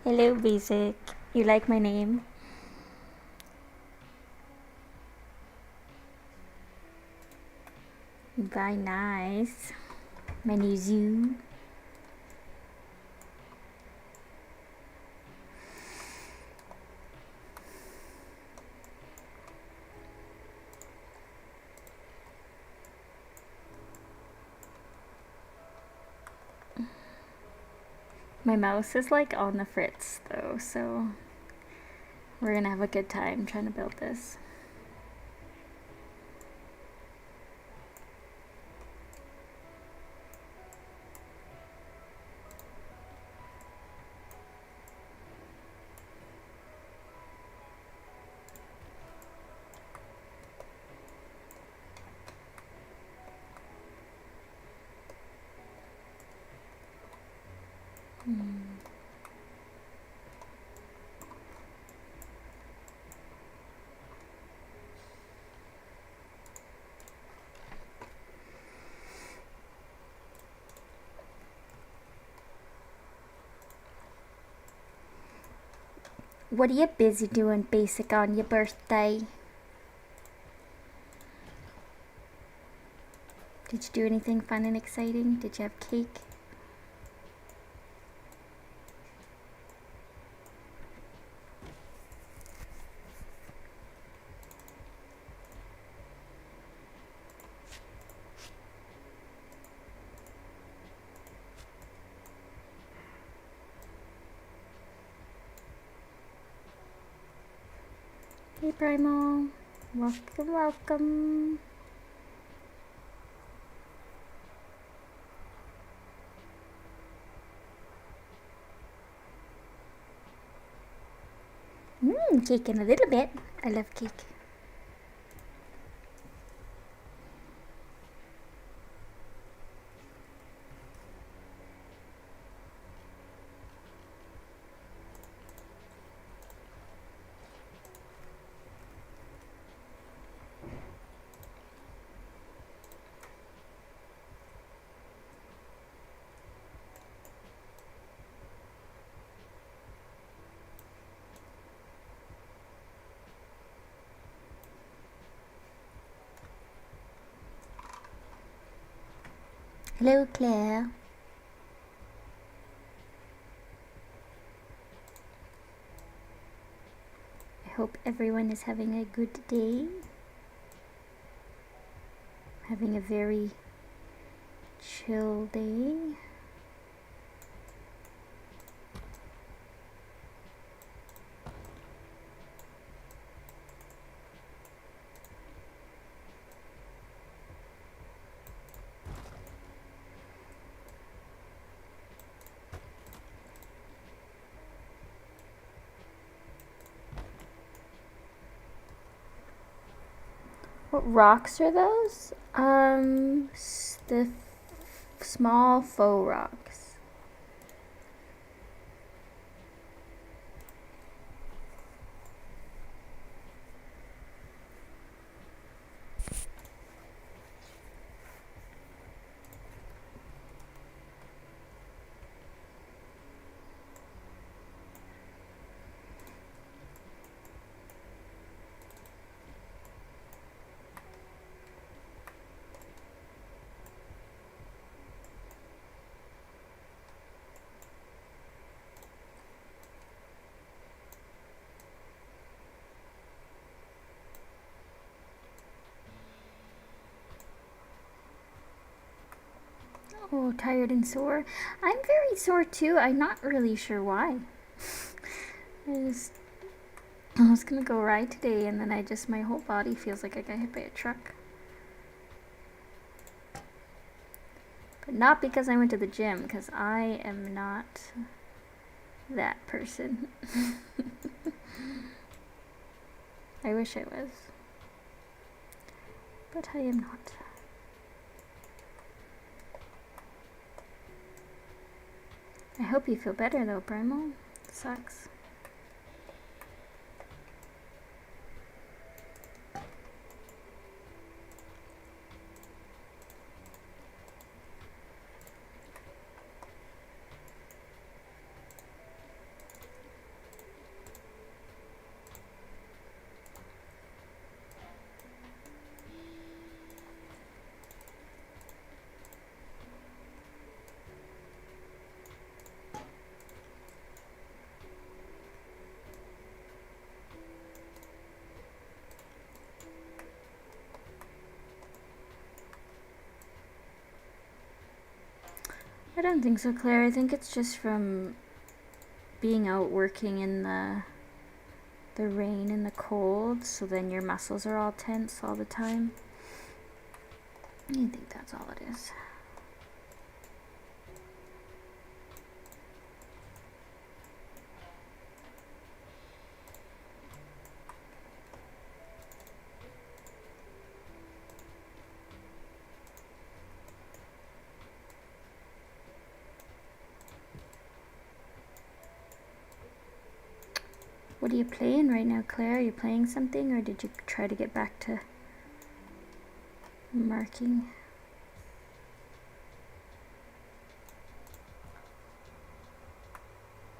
Hello, Basic. You like my name? Very nice. My new zoo. My mouse is like on the fritz though, so we're gonna have a good time trying to build this. What are you busy doing, Basic, on your birthday? Did you do anything fun and exciting? Did you have cake? Hey, Primal. Welcome, welcome. Cake in a little bit. I love cake. Hello, Claire. I hope everyone is having a good day. Having a very chill day. What rocks are those? The small faux rocks. Oh, tired and sore. I'm very sore too. I'm not really sure why. I was gonna go ride today and then my whole body feels like I got hit by a truck. But not because I went to the gym, because I am not that person. I wish I was. But I am not. I hope you feel better though, Primal. It sucks. I don't think so, Claire. I think it's just from being out working in the rain and the cold, so then your muscles are all tense all the time. I think that's all it is. What are you playing right now, Claire? Are you playing something, or did you try to get back to marking?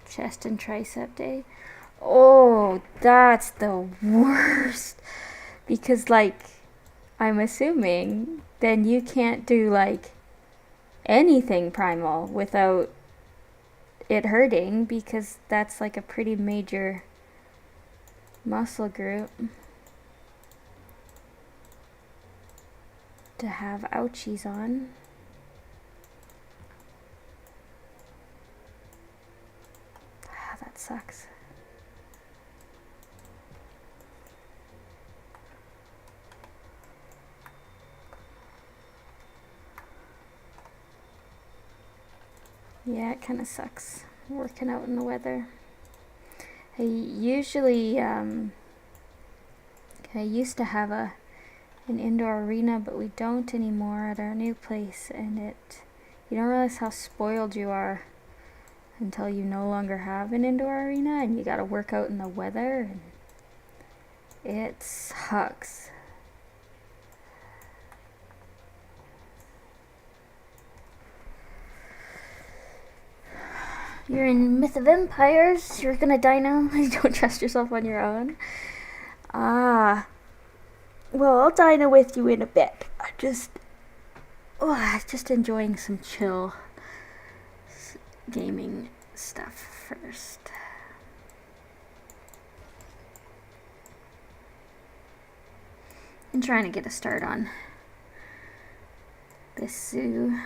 Chest and tricep day. Oh, that's the worst. Because, like, I'm assuming then you can't do, like, anything primal without it hurting, because that's, like, a pretty major muscle group to have ouchies on. Ah, that sucks. Yeah, it kind of sucks working out in the weather. I usually, I used to have an indoor arena, but we don't anymore at our new place, and you don't realize how spoiled you are until you no longer have an indoor arena and you gotta work out in the weather, and it sucks. You're in Myth of Empires. You're gonna die now. You don't trust yourself on your own. Ah. Well, I'll dine with you in a bit. Just enjoying some chill gaming stuff first. And trying to get a start on this zoo.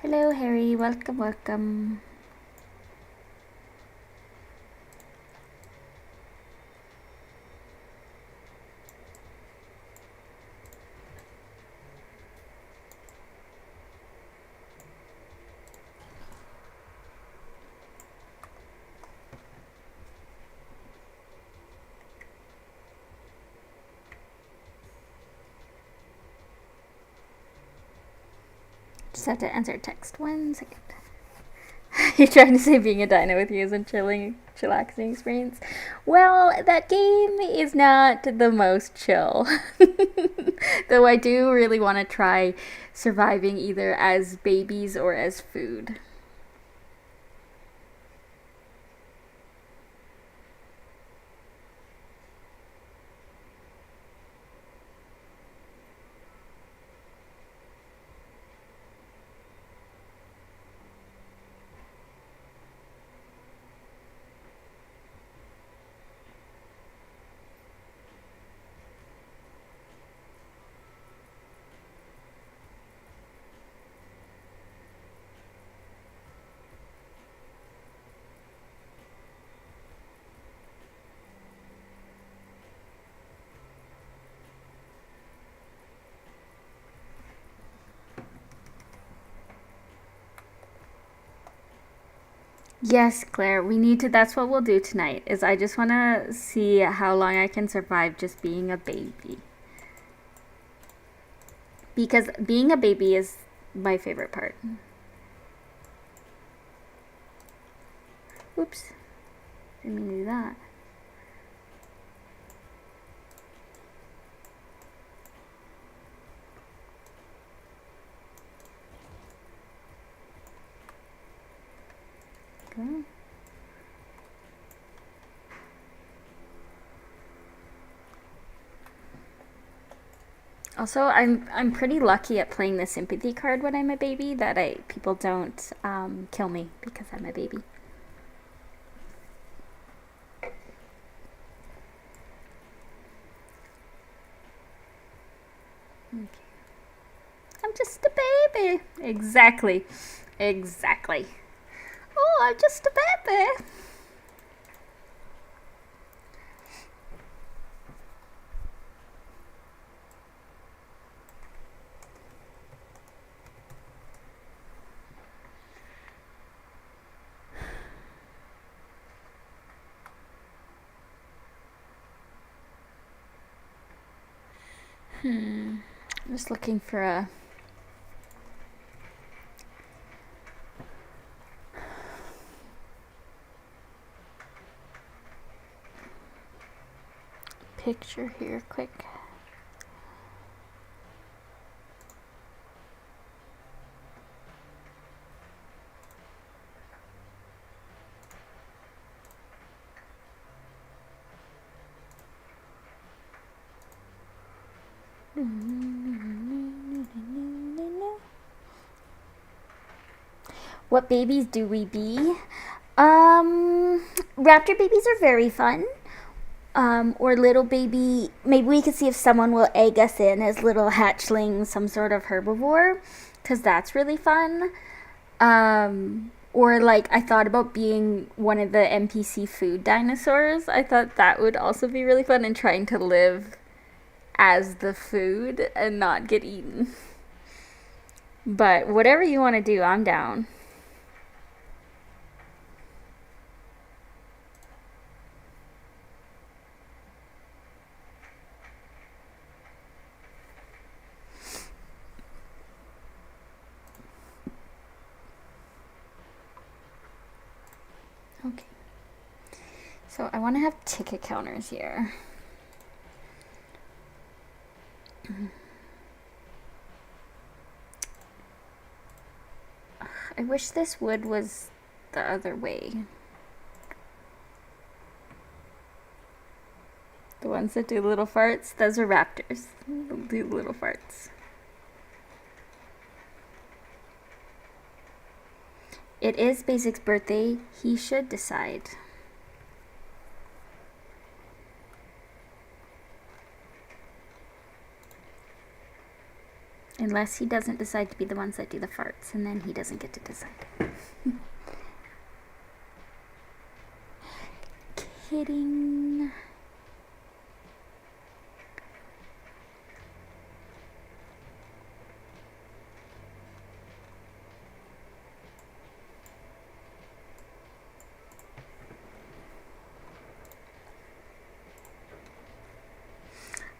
Hello, Harry. Welcome, welcome. Just have to answer text 1 second. You're trying to say being a dino with you is a chillaxing experience? Well, that game is not the most chill. Though I do really want to try surviving either as babies or as food. Yes, Claire, we need to. That's what we'll do tonight. Is I just want to see how long I can survive just being a baby. Because being a baby is my favorite part. Oops. Didn't mean to do that. Go. Also, I'm pretty lucky at playing the sympathy card when I'm a baby that people don't kill me because I'm a baby. baby. Exactly. Exactly. Oh, I'm just a baby. I'm just looking for a picture here quick. What babies do we be? Raptor babies are very fun. Or little baby. Maybe we could see if someone will egg us in as little hatchlings, some sort of herbivore, because that's really fun. Or like I thought about being one of the NPC food dinosaurs. I thought that would also be really fun and trying to live as the food and not get eaten. But whatever you want to do, I'm down. Okay. So I want to have ticket counters here. I wish this wood was the other way. The ones that do little farts, those are raptors. They'll do little farts. It is Basic's birthday. He should decide. Unless he doesn't decide to be the ones that do the farts, and then he doesn't get to decide. Kidding.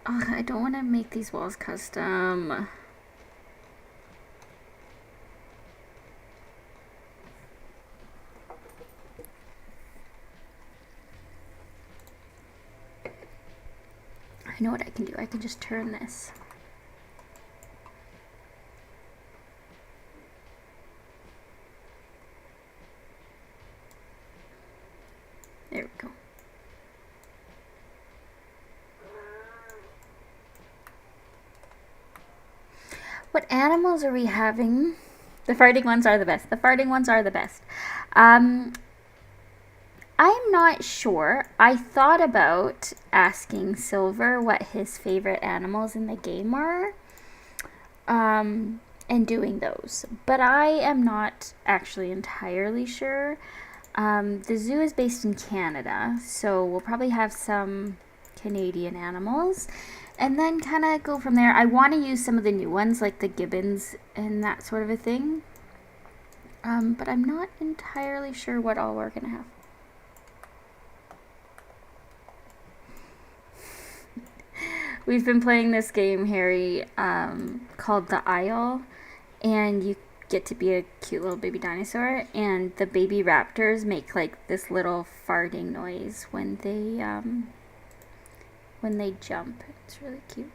Oh, I don't want to make these walls custom. I know what I can do. I can just turn this. There we go. What animals are we having? The farting ones are the best. The farting ones are the best. I'm not sure. I thought about asking Silver what his favorite animals in the game are, and doing those. But I am not actually entirely sure. The zoo is based in Canada, so we'll probably have some Canadian animals. And then kind of go from there. I want to use some of the new ones, like the gibbons and that sort of a thing. But I'm not entirely sure what all we're going to have. We've been playing this game, Harry, called The Isle, and you get to be a cute little baby dinosaur, and the baby raptors make like this little farting noise when they jump. It's really cute.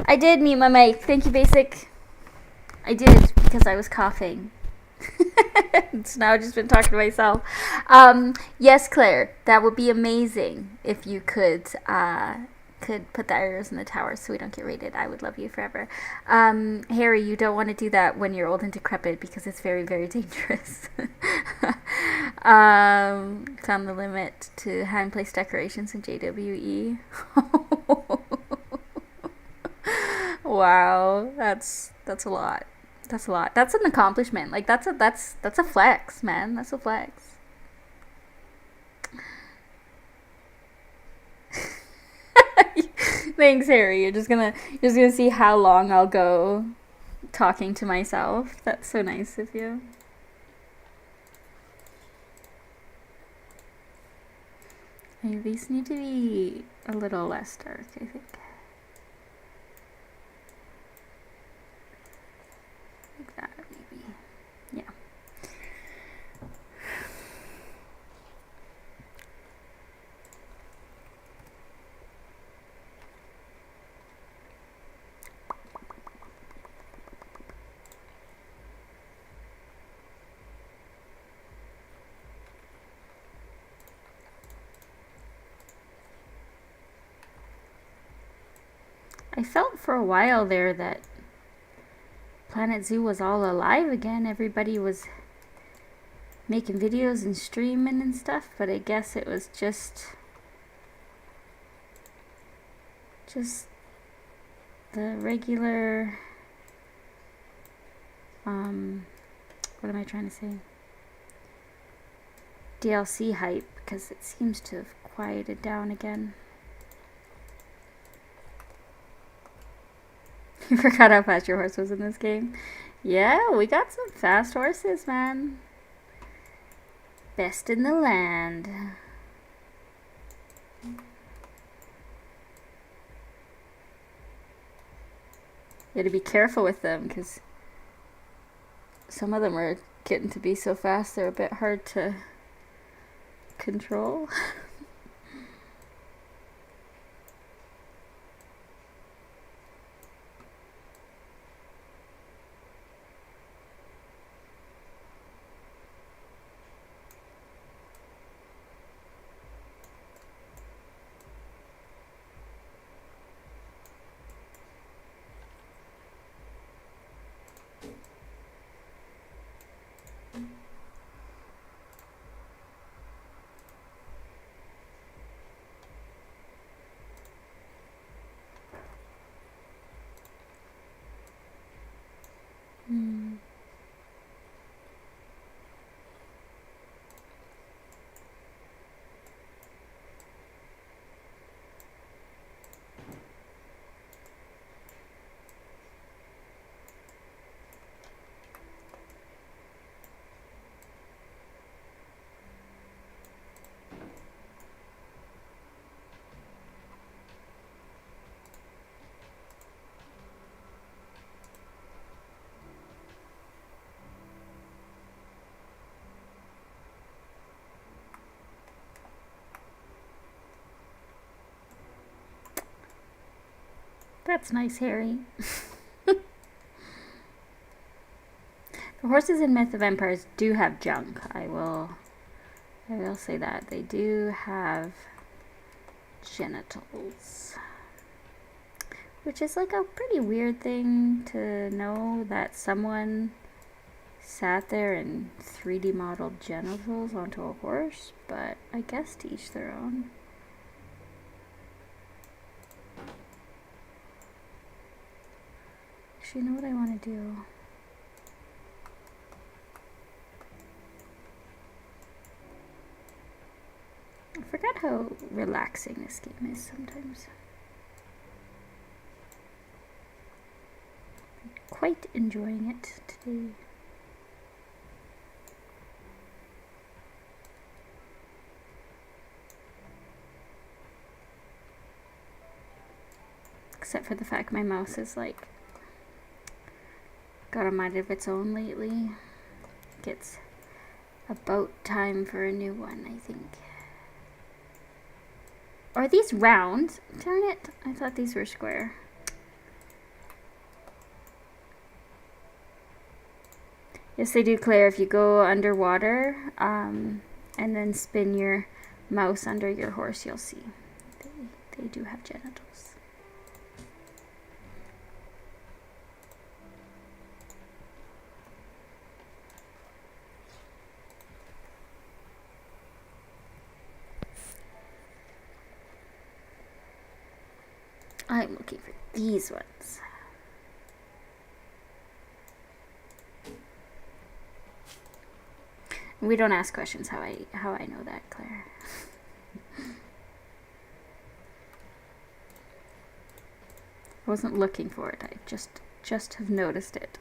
I did mute my mic. Thank you, Basic. I did because I was coughing. So now I've just been talking to myself. Yes, Claire, that would be amazing if you could put the arrows in the tower so we don't get raided. I would love you forever. Harry, you don't want to do that when you're old and decrepit because it's very, very dangerous. Found the limit to hand place decorations in JWE. Wow, that's a lot. That's a lot. That's an accomplishment. Like that's a flex, man. That's a flex. Thanks, Harry. You're just gonna see how long I'll go talking to myself. That's so nice of you. Hey, these need to be a little less dark, I think. Like that, maybe. Yeah. I felt for a while there that Planet Zoo was all alive again. Everybody was making videos and streaming and stuff, but I guess it was just the regular what am I trying to say? DLC hype, because it seems to have quieted down again. You forgot how fast your horse was in this game? Yeah, we got some fast horses, man. Best in the land. You gotta be careful with them, because some of them are getting to be so fast they're a bit hard to control. That's nice, Harry. The horses in Myth of Empires do have junk. I will say that. They do have genitals. Which is like a pretty weird thing to know, that someone sat there and 3D modeled genitals onto a horse, but I guess to each their own. Actually, you know what I want to do? I forgot how relaxing this game is sometimes. I'm quite enjoying it today. Except for the fact my mouse is like got a mind of its own lately. It's about time for a new one, I think. Are these round? Darn it, I thought these were square. Yes, they do, Claire. If you go underwater and then spin your mouse under your horse, you'll see they do have genitals. I'm looking for these ones. We don't ask questions how I know that, Claire. I wasn't looking for it. I just have noticed it.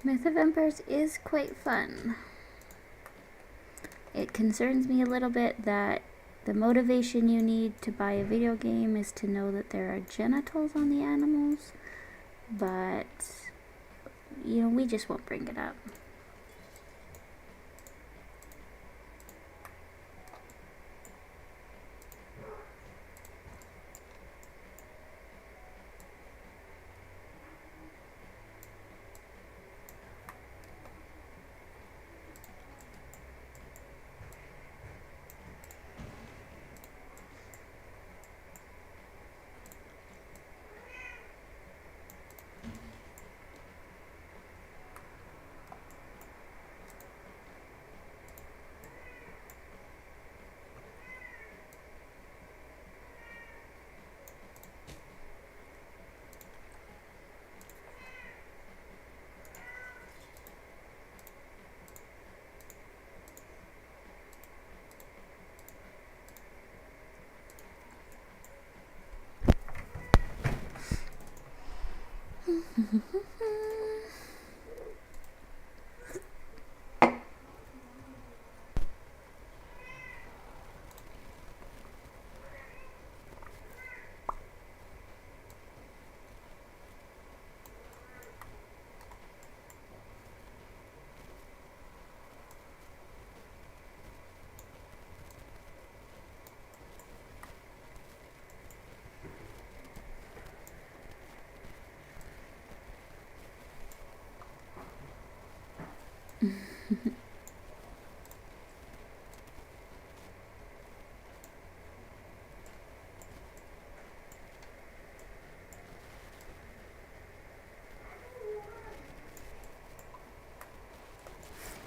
Myth of Empires is quite fun. It concerns me a little bit that the motivation you need to buy a video game is to know that there are genitals on the animals, but you know, we just won't bring it up.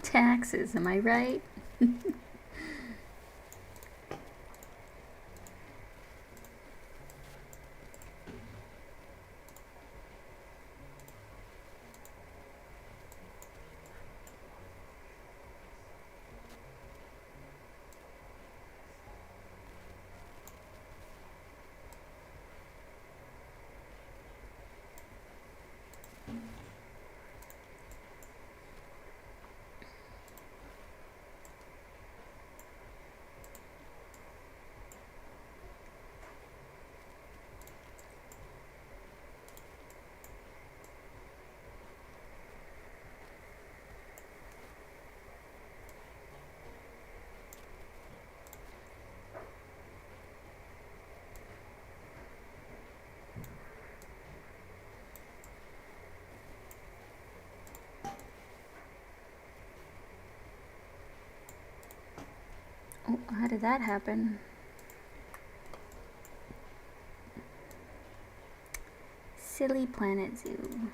Taxes, am I right? Oh, how did that happen? Silly Planet Zoo.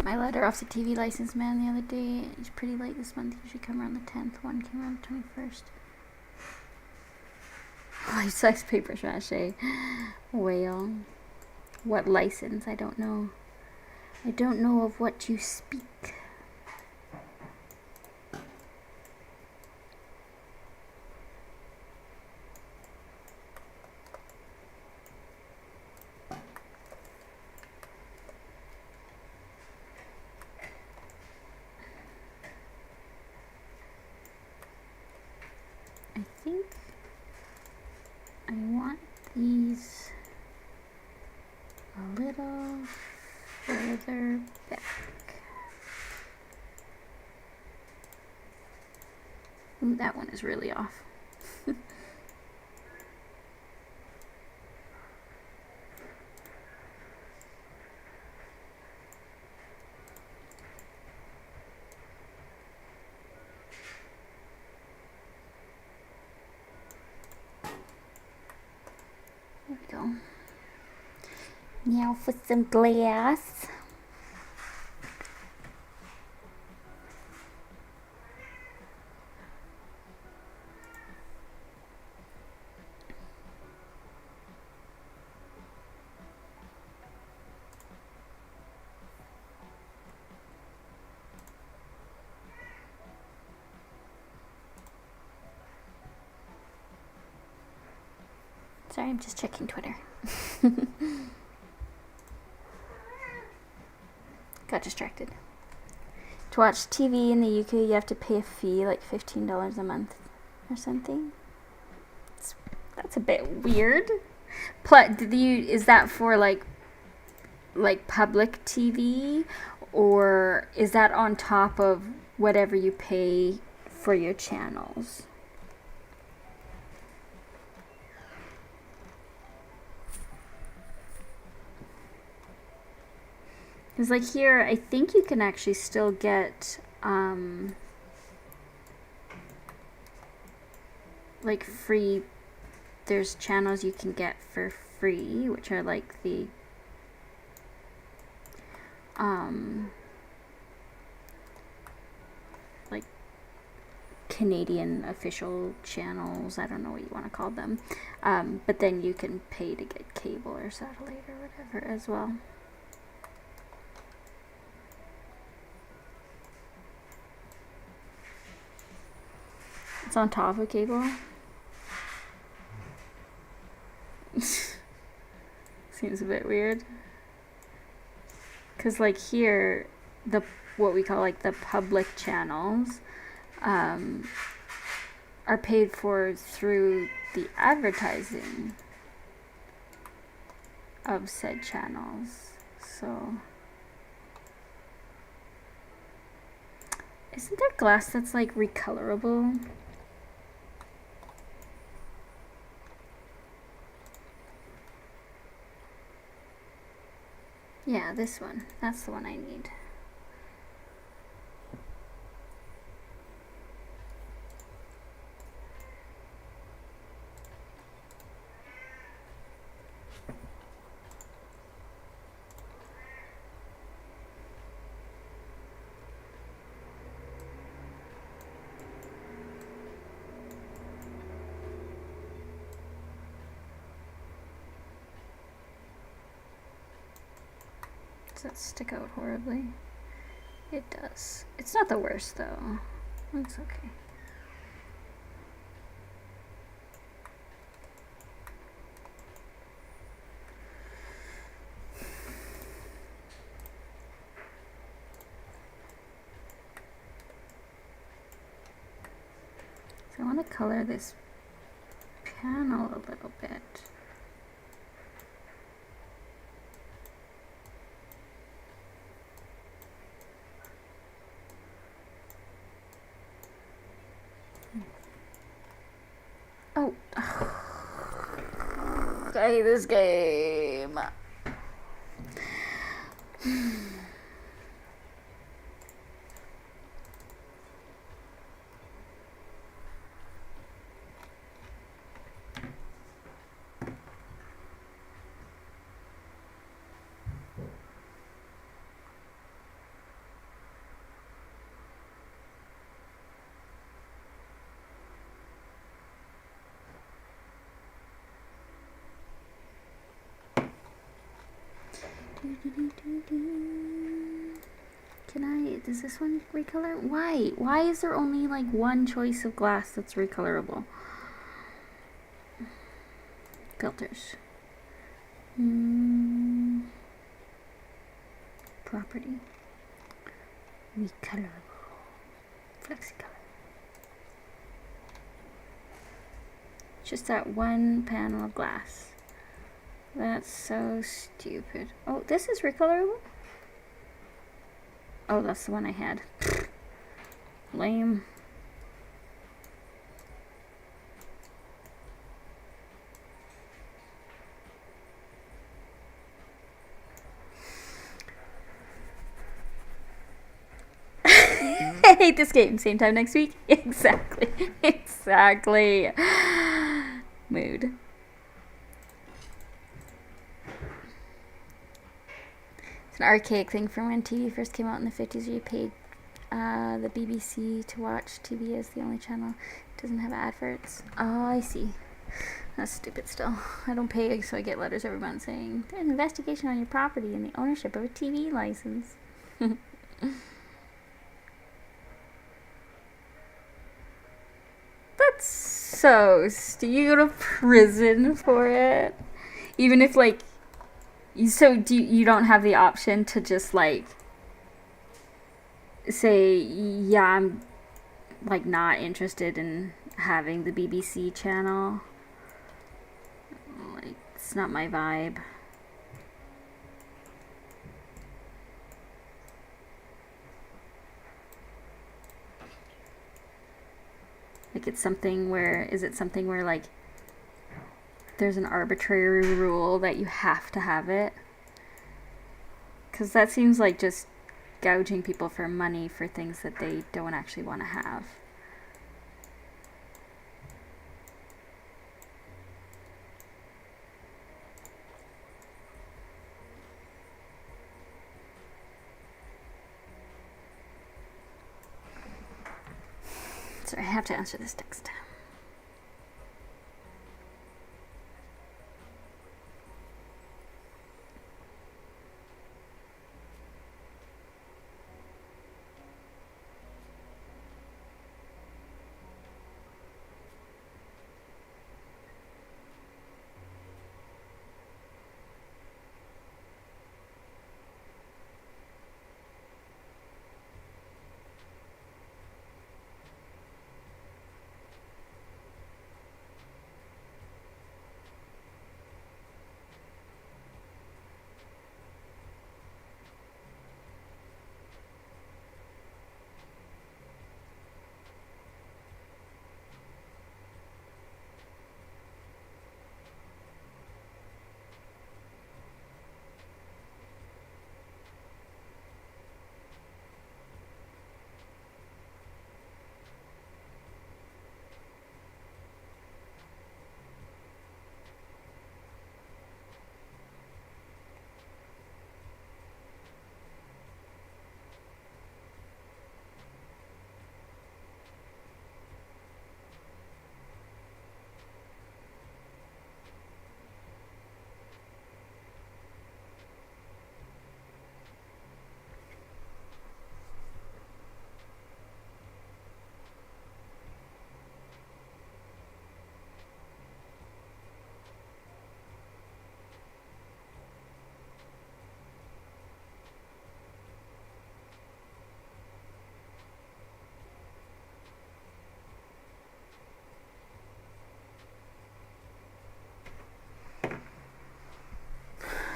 my letter off the TV license man the other day. It's pretty late this month. Usually come around the 10th. One came around the 21st. Life-size paper mache. Whale. What license? I don't know. I don't know of what you speak. I think I want these a little further back. Ooh, that one is really off. There we go. Now for some glass. Sorry, I'm just checking Twitter. Got distracted. To watch TV in the UK, you have to pay a fee, like $15 a month or something. That's a bit weird. Is that for like public TV, or is that on top of whatever you pay for your channels? Because like here, I think you can actually still get like free. There's channels you can get for free, which are like the like Canadian official channels. I don't know what you want to call them, but then you can pay to get cable or satellite or whatever as well. It's on top of cable. Seems a bit weird. Cause like here, what we call like the public channels, are paid for through the advertising of said channels. So, isn't there glass that's like recolorable? Yeah, this one. That's the one I need. Does that stick out horribly? It does. It's not the worst though. It's okay. So I want to color this panel a little bit. Oh, I hate this game. Can I, does this one recolor? Why? Why is there only like one choice of glass that's recolorable? Filters. Property. Recolorable. Flexicolor. Just that one panel of glass. That's so stupid. Oh, this is recolorable? Oh, that's the one I had. Lame. I hate this game. Same time next week? Exactly. Exactly. Mood. It's an archaic thing from when TV first came out in the 50s where you paid the BBC to watch TV as the only channel. It doesn't have adverts. Oh, I see. That's stupid still. I don't pay, so I get letters every month saying, there's an investigation on your property and the ownership of a TV license. That's so stupid. You go to prison for it. Even if, like, you don't have the option to just, like, say, yeah, I'm, like, not interested in having the BBC channel. Like, it's not my vibe. Like, it's something where, is it something where, like, there's an arbitrary rule that you have to have it? Because that seems like just gouging people for money for things that they don't actually want to have. So I have to answer this text.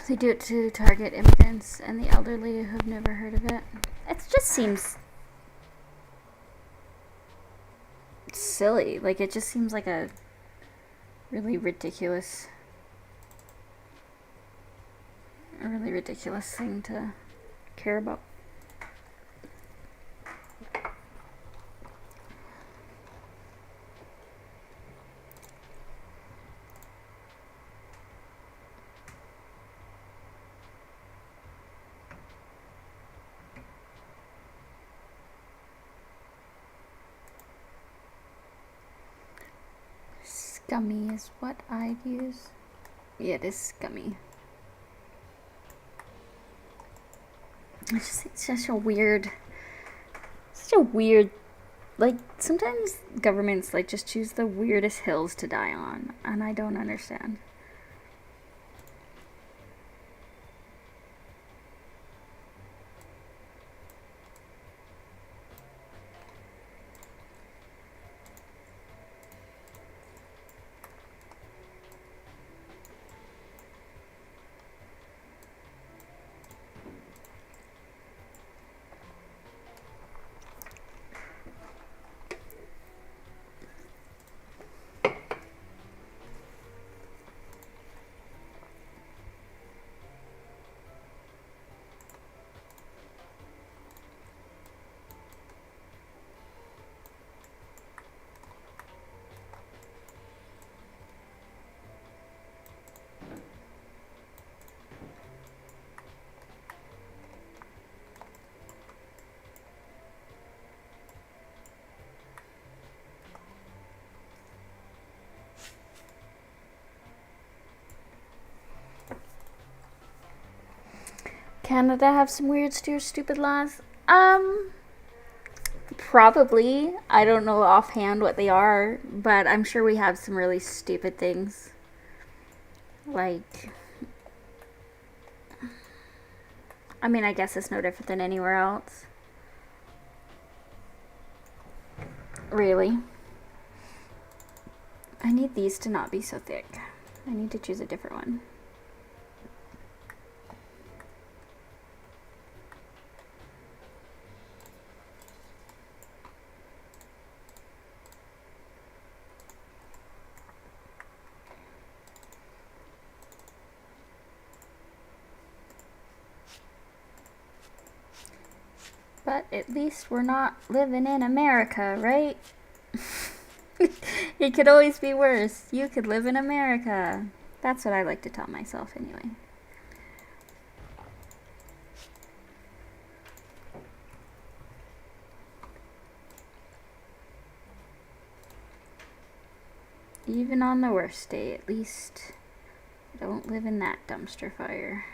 They do it to target immigrants and the elderly who have never heard of it. It just seems silly. Like, it just seems like a really ridiculous thing to care about. Scummy is what I'd use. Yeah, it is scummy. It's such a weird, like, sometimes governments, like, just choose the weirdest hills to die on, and I don't understand. Canada have some weird, stupid laws? Probably. I don't know offhand what they are, but I'm sure we have some really stupid things. Like, I mean, I guess it's no different than anywhere else. Really. I need these to not be so thick. I need to choose a different one. But at least we're not living in America, right? It could always be worse. You could live in America. That's what I like to tell myself anyway. Even on the worst day, at least don't live in that dumpster fire.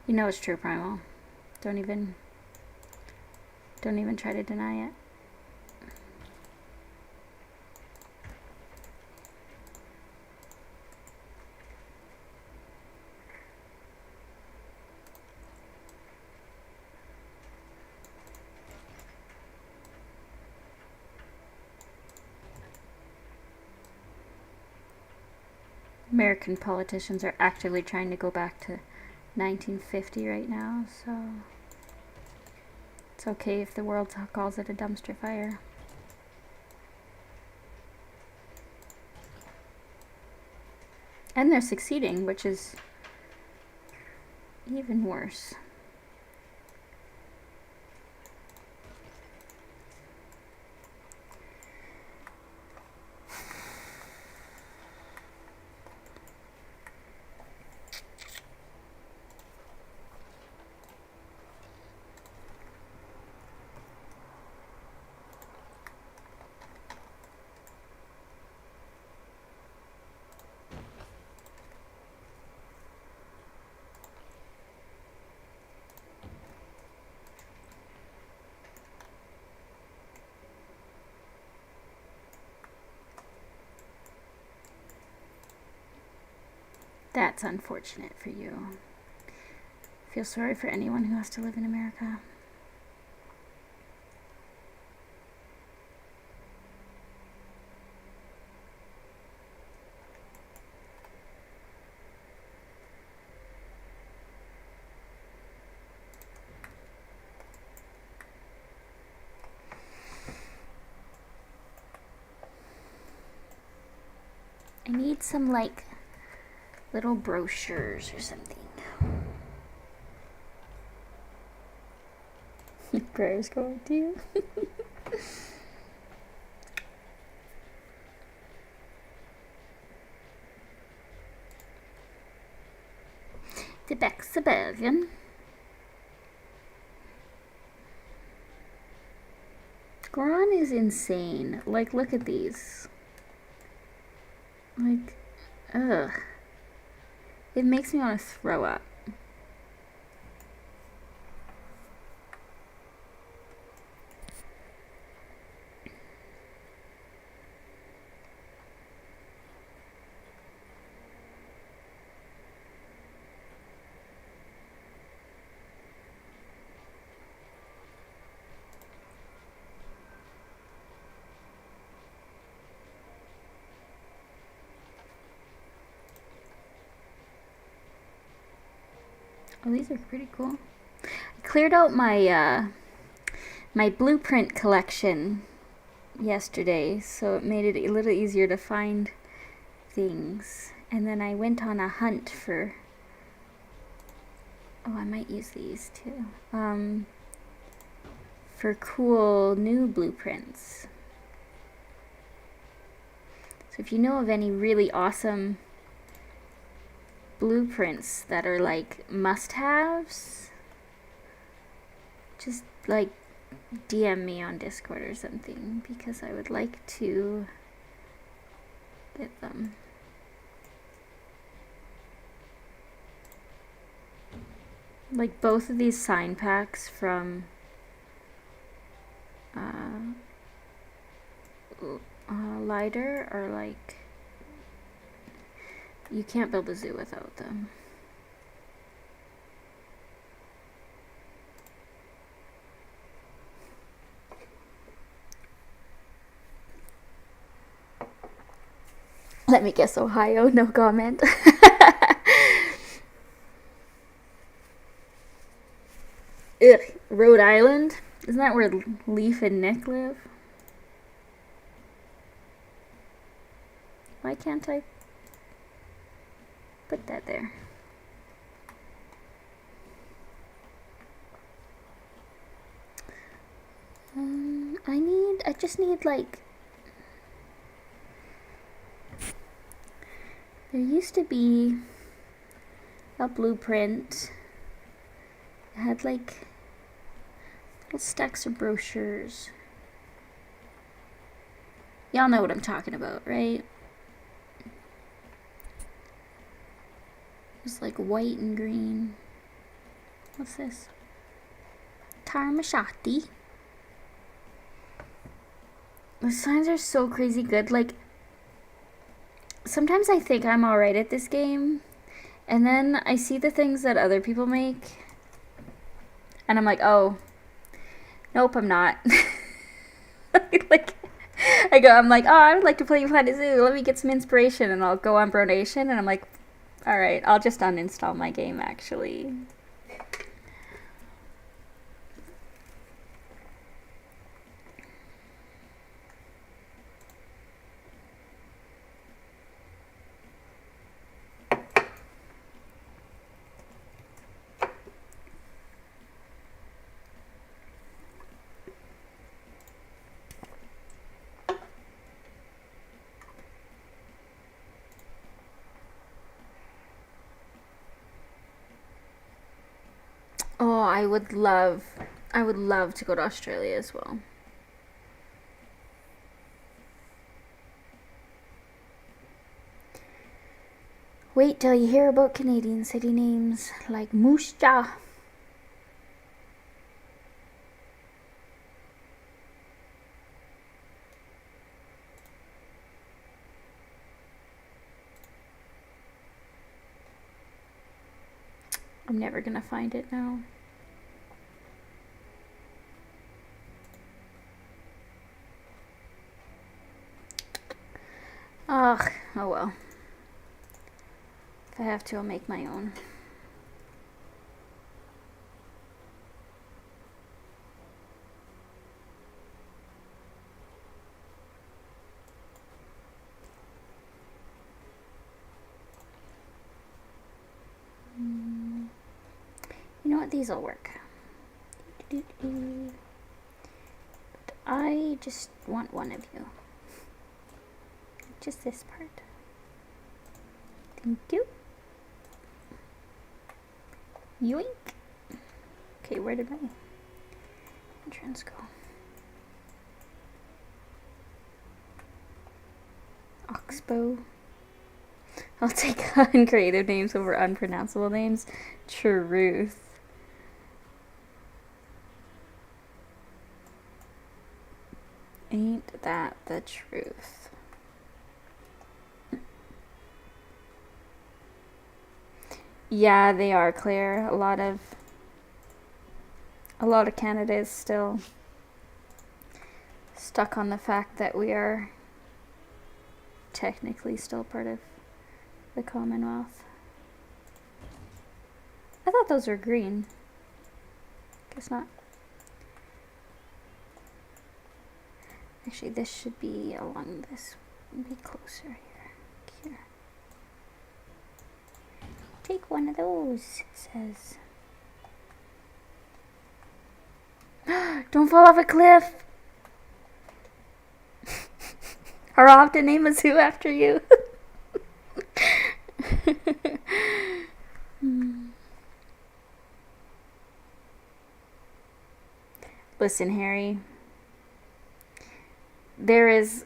You know it's true, Primal. Don't even try to deny it. American politicians are actively trying to go back to 1950 right now, so it's okay if the world calls it a dumpster fire. And they're succeeding, which is even worse. That's unfortunate for you. I feel sorry for anyone who has to live in America. I need some, like, little brochures or something. Prayers going to you. The Bexabergen. Goron is insane. Like, look at these. Like, ugh. It makes me want to throw up. Oh, these are pretty cool. I cleared out my my blueprint collection yesterday, so it made it a little easier to find things. And then I went on a hunt for... Oh, I might use these too. For cool new blueprints. So if you know of any really awesome blueprints that are like must-haves, just like DM me on Discord or something, because I would like to get them. Like both of these sign packs from Lighter are like, you can't build a zoo without them. Let me guess, Ohio, no comment. Ugh, Rhode Island? Isn't that where Leaf and Nick live? Why can't I put that there? I just need like... There used to be a blueprint. It had like little stacks of brochures. Y'all know what I'm talking about, right? It's like white and green. What's this? Tarmashati. The signs are so crazy good. Like, sometimes I think I'm alright at this game, and then I see the things that other people make, and I'm like, oh, nope, I'm not. Like, I'm like, oh, I would like to play Planet Zoo. Let me get some inspiration, and I'll go on Bronation, and I'm like, alright, I'll just uninstall my game, actually. Oh, I would love to go to Australia as well. Wait till you hear about Canadian city names like Moose Jaw. I'm never gonna find it now. Ugh, oh well. If I have to, I'll make my own. You know what? These will work. But I just want one of you. Just this part. Thank you. Yoink. Okay, where did my entrance go? Oxbow. I'll take uncreative names over unpronounceable names. Truth. Ain't that the truth? Yeah, they are, Claire. A lot of Canada is still stuck on the fact that we are technically still part of the Commonwealth. I thought those were green. Guess not. Actually, this should be along this. Be closer here. Take one of those, it says. Don't fall off a cliff! Or I'll have to name a zoo after you. Listen, Harry. There is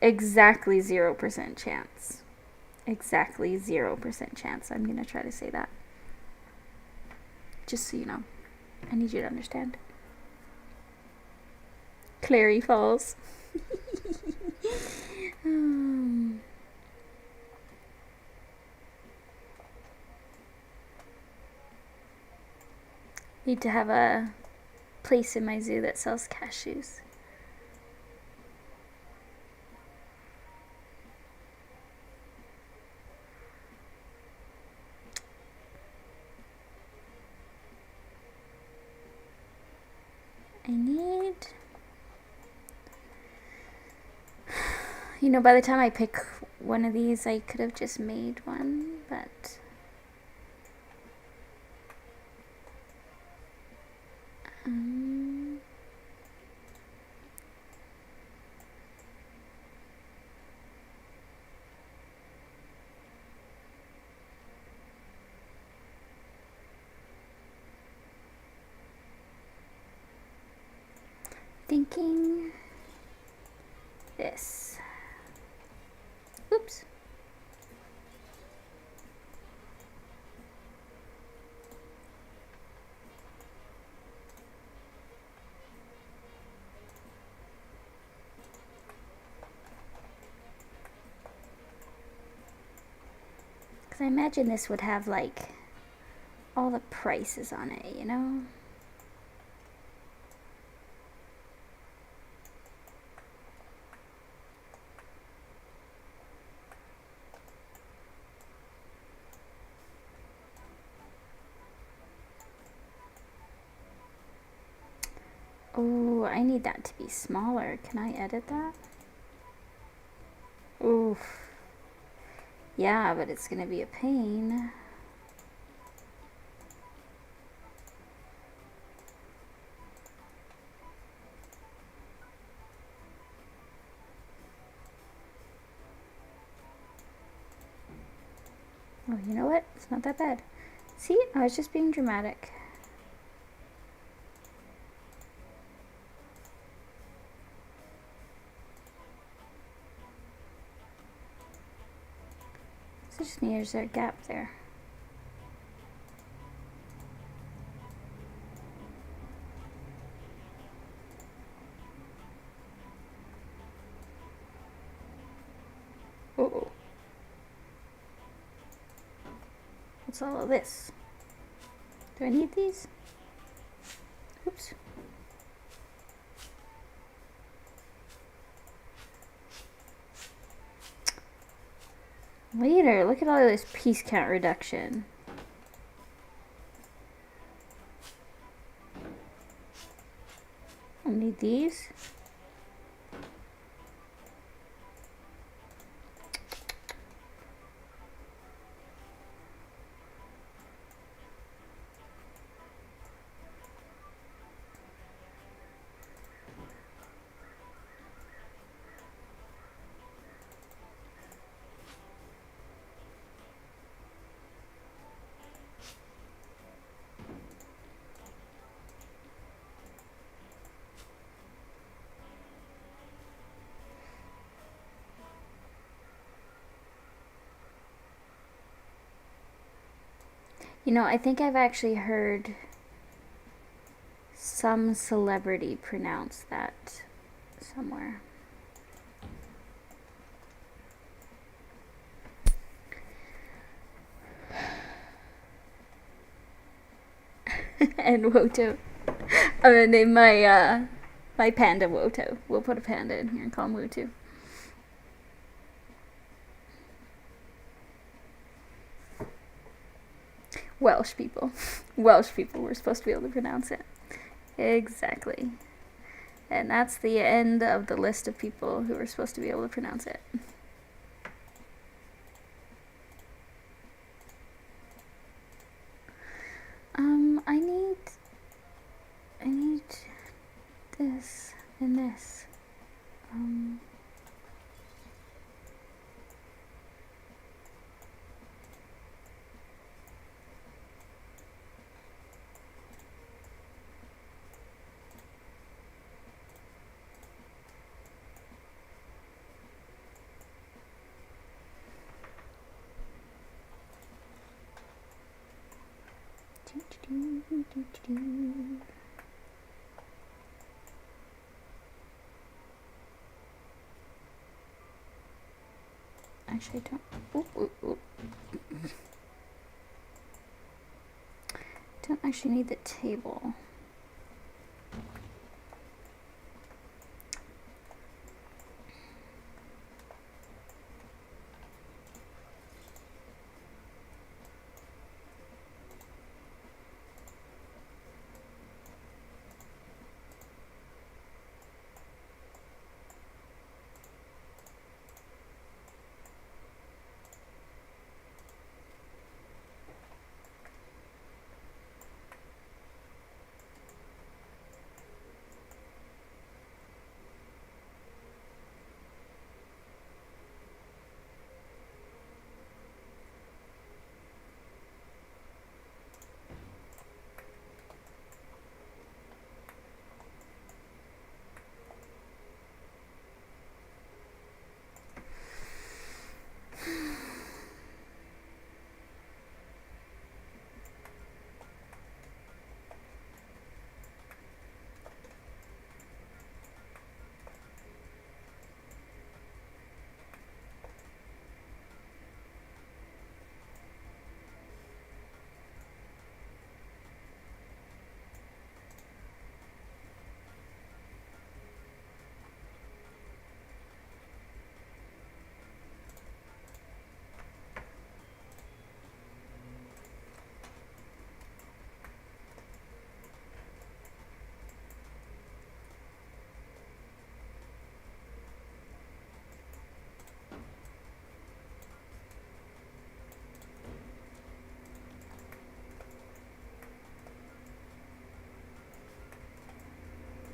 exactly 0% chance. Exactly 0% chance. I'm going to try to say that. Just so you know. I need you to understand. Clary Falls. Need to have a place in my zoo that sells cashews. I need... You know, by the time I pick one of these, I could have just made one, but... thinking this. Oops. Because I imagine this would have like all the prices on it, you know? Oh, I need that to be smaller. Can I edit that? Oof. Yeah, but it's gonna be a pain. Oh, you know what? It's not that bad. See, I was just being dramatic. So just there's a gap there. Uh-oh. What's all of this? Do I need these? Oops. Later, look at all this piece count reduction. I need these. You know, I think I've actually heard some celebrity pronounce that somewhere. And Woto. I'm gonna name my panda Woto. We'll put a panda in here and call him Woto. Welsh people. Welsh people were supposed to be able to pronounce it. Exactly. And that's the end of the list of people who were supposed to be able to pronounce it. I need this and this. Actually, I don't. Don't actually need the table.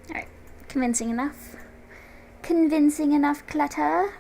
Alright, convincing enough? Convincing enough clutter?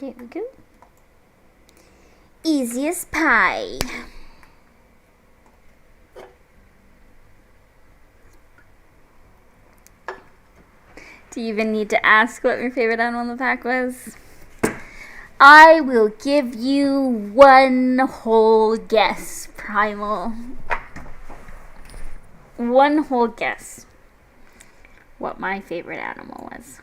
There we go. Easy as pie. Do you even need to ask what my favorite animal in the pack was? I will give you one whole guess, Primal. One whole guess what my favorite animal was.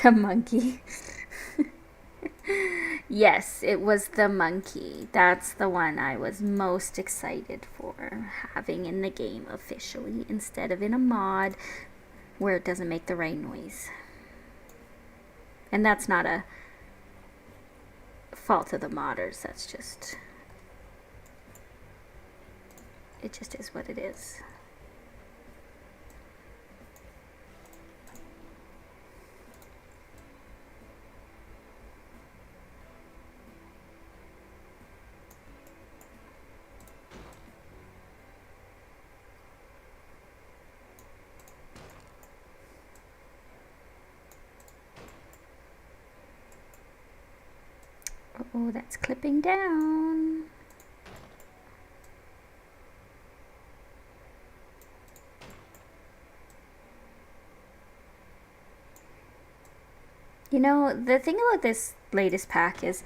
A monkey. Yes, it was the monkey. That's the one I was most excited for having in the game officially instead of in a mod where it doesn't make the right noise. And that's not a fault of the modders, that's just, it just is what it is. Oh, that's clipping down. You know, the thing about this latest pack is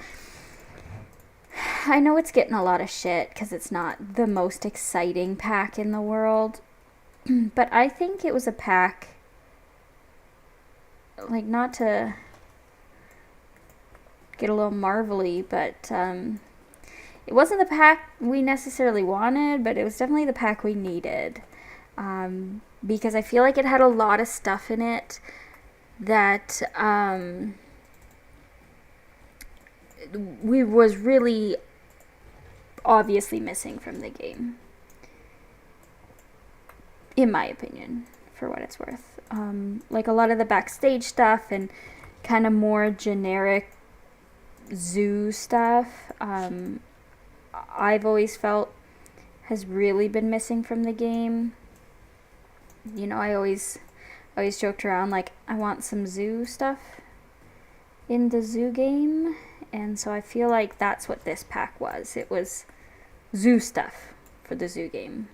I know it's getting a lot of shit because it's not the most exciting pack in the world, but I think it was a pack, like, not to get a little marvelly, but it wasn't the pack we necessarily wanted, but it was definitely the pack we needed. Because I feel like it had a lot of stuff in it that we was really obviously missing from the game, in my opinion, for what it's worth. Like a lot of the backstage stuff and kind of more generic zoo stuff, I've always felt has really been missing from the game. You know, I always joked around like I want some zoo stuff in the zoo game, and so I feel like that's what this pack was. It was zoo stuff for the zoo game,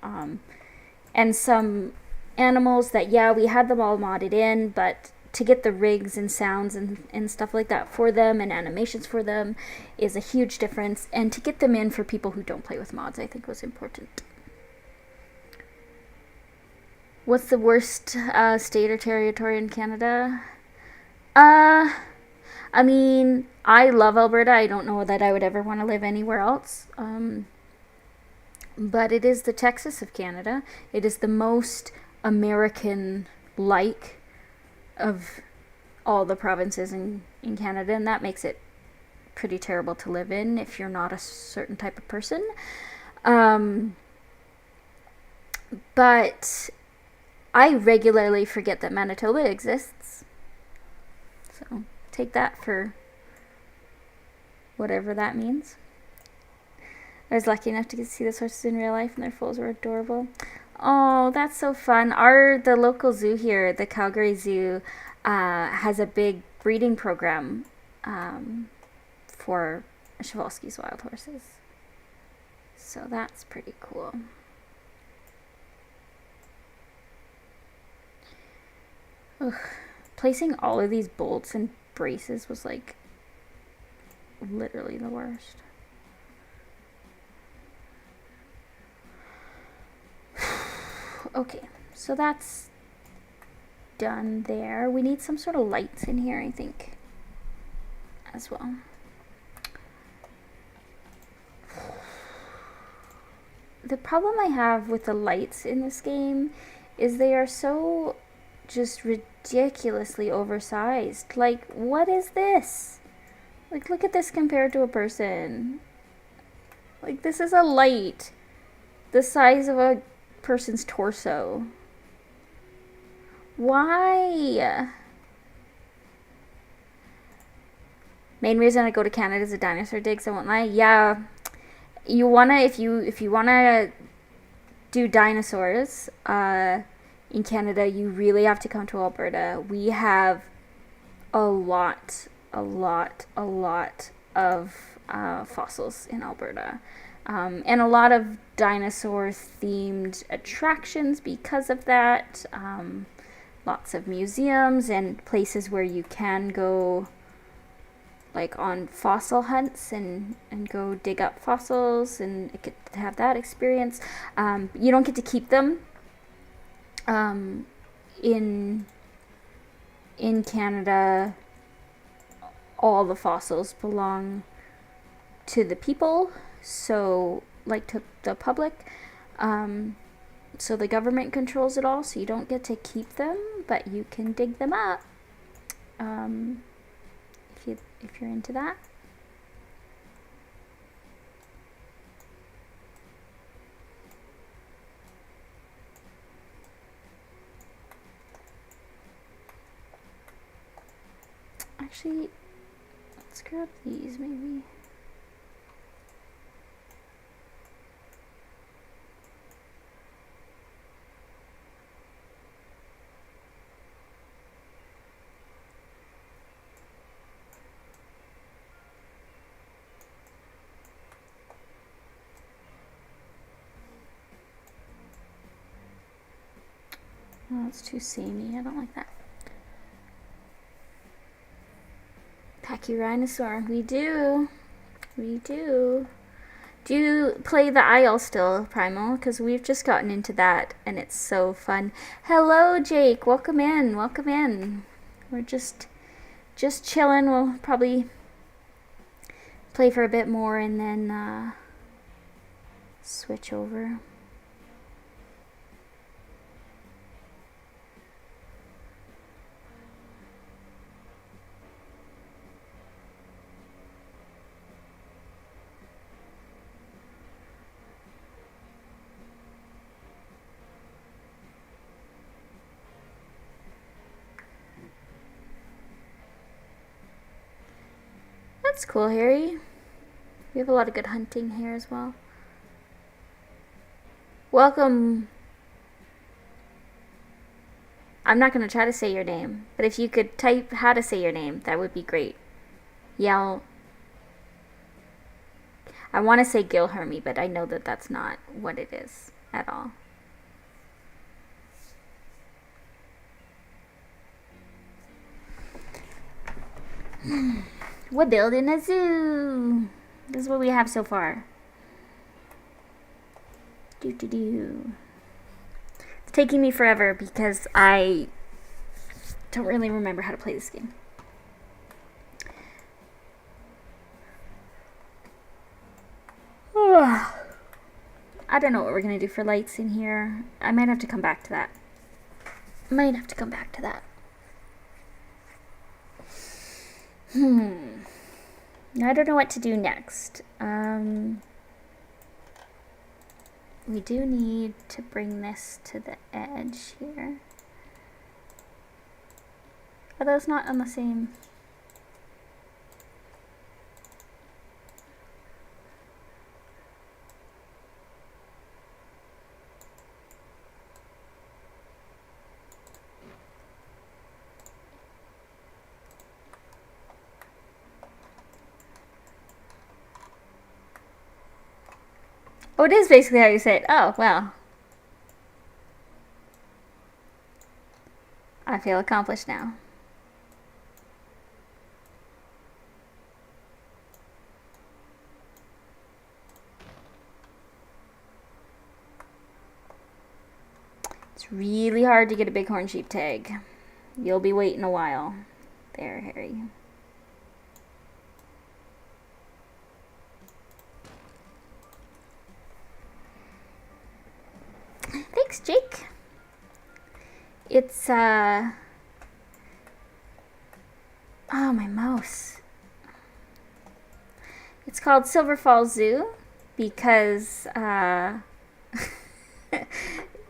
and some animals that, yeah, we had them all modded in, but to get the rigs and sounds and stuff like that for them and animations for them is a huge difference, and to get them in for people who don't play with mods, I think was important. What's the worst state or territory in Canada? I mean, I love Alberta. I don't know that I would ever want to live anywhere else. But it is the Texas of Canada. It is the most American-like of all the provinces in Canada, and that makes it pretty terrible to live in if you're not a certain type of person. But I regularly forget that Manitoba exists. So take that for whatever that means. I was lucky enough to get to see the horses in real life, and their foals were adorable. Oh, that's so fun. The local zoo here, the Calgary Zoo, has a big breeding program for Przewalski's wild horses. So that's pretty cool. Ugh. Placing all of these bolts and braces was like literally the worst. Okay, so that's done there. We need some sort of lights in here, I think, as well. The problem I have with the lights in this game is they are so just ridiculously oversized. Like, what is this? Like, look at this compared to a person. Like, this is a light the size of a person's torso. Why? Main reason I go to Canada is a dinosaur digs, I won't lie. Yeah, you wanna, if you wanna do dinosaurs in Canada, you really have to come to Alberta. We have a lot of fossils in Alberta, and a lot of dinosaur themed attractions because of that. Lots of museums and places where you can go, like, on fossil hunts and go dig up fossils and get to have that experience. You don't get to keep them in Canada all the fossils belong to the people, so like to the public. So the government controls it all, so you don't get to keep them, but you can dig them up. If you're into that. Actually, let's grab these maybe. Oh, it's too samey. I don't like that. Pachyrhinosaur. We do. We do. Do you play the Isle still, Primal? Because we've just gotten into that, and it's so fun. Hello, Jake. Welcome in. Welcome in. We're just chilling. We'll probably play for a bit more and then switch over. That's cool, Harry. We have a lot of good hunting here as well. Welcome. I'm not going to try to say your name, but if you could type how to say your name, that would be great. Yeah, I want to say Gilhermy, but I know that that's not what it is at all. We're building a zoo. This is what we have so far. It's taking me forever because I don't really remember how to play this game. I don't know what we're going to do for lights in here. I might have to come back to that. I don't know what to do next. We do need to bring this to the edge here. Are those not on the same? Oh, it is basically how you say it. Oh, well. I feel accomplished now. It's really hard to get a bighorn sheep tag. You'll be waiting a while. There, Harry. Thanks, Jake. It's, oh, my mouse. It's called Silver Falls Zoo because,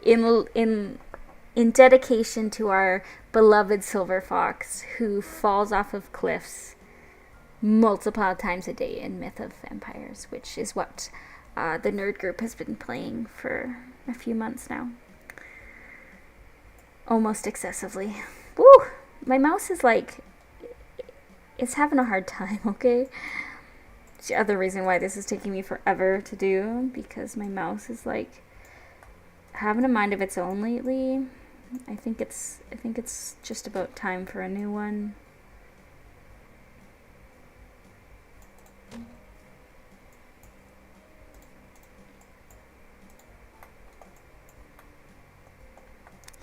in dedication to our beloved silver fox who falls off of cliffs multiple times a day in Myth of Empires, which is what the nerd group has been playing for a few months now. Almost excessively. Woo! My mouse is like, it's having a hard time, okay? It's the other reason why this is taking me forever to do, because my mouse is like having a mind of its own lately. I think it's just about time for a new one.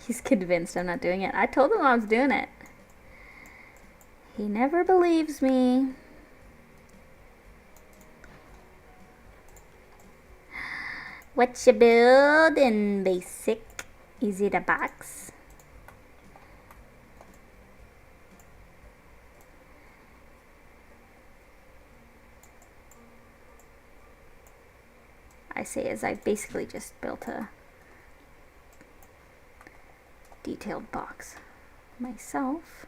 He's convinced I'm not doing it. I told him I was doing it. He never believes me. What you building, basic? Is it a box? I say as I basically just built a detailed box myself.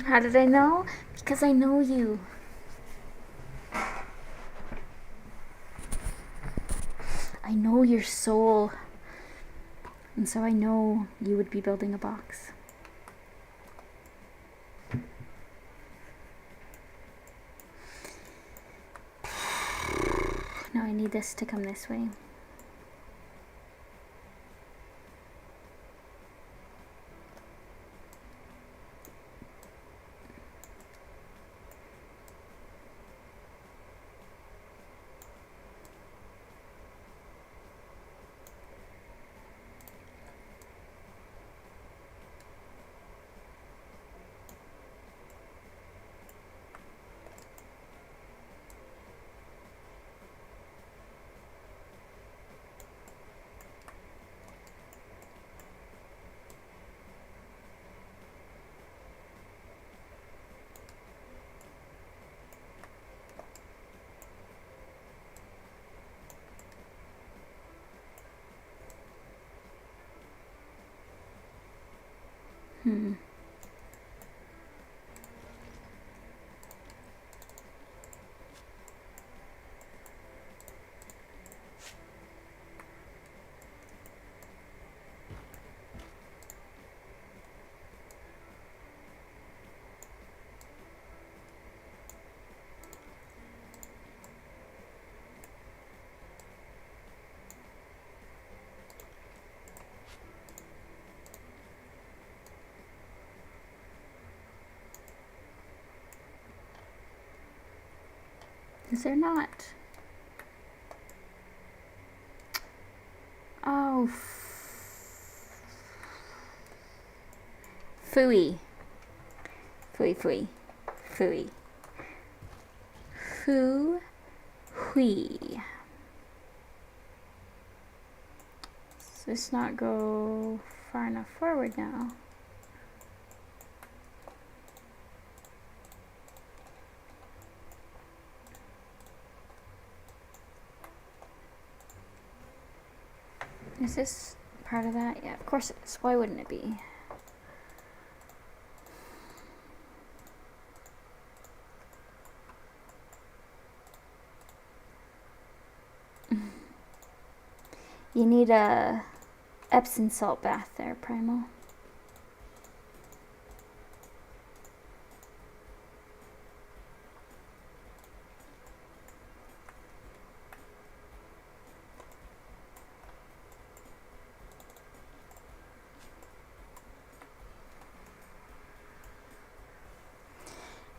How did I know? Because I know you. I know your soul. And so I know you would be building a box. Now I need this to come this way. Is there not? Oh. Phooey. Phooey, phooey. Phooey. Phoo-wee. Does this not go far enough forward now? Is this part of that? Yeah, of course it is. Why wouldn't it be? You need a Epsom salt bath there, Primal.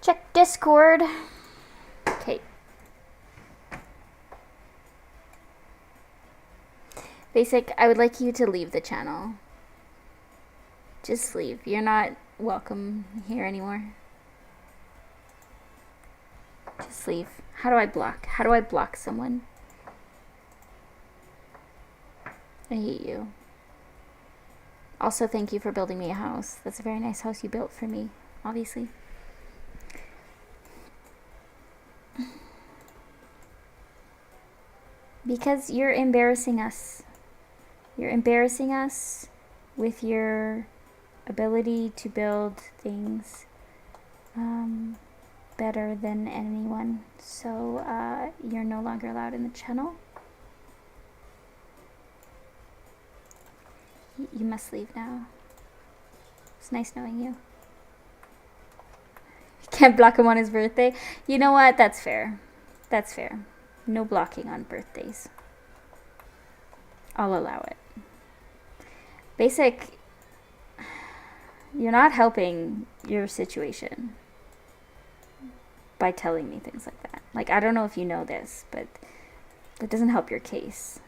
Check Discord. Okay. Basic, I would like you to leave the channel. Just leave. You're not welcome here anymore. Just leave. How do I block? How do I block someone? I hate you. Also, thank you for building me a house. That's a very nice house you built for me, obviously. Because you're embarrassing us. You're embarrassing us with your ability to build things better than anyone. So you're no longer allowed in the channel. You must leave now. It's nice knowing you. Can't block him on his birthday. You know what? That's fair. That's fair. No blocking on birthdays. I'll allow it. Basic, you're not helping your situation by telling me things like that. Like, I don't know if you know this, but that doesn't help your case.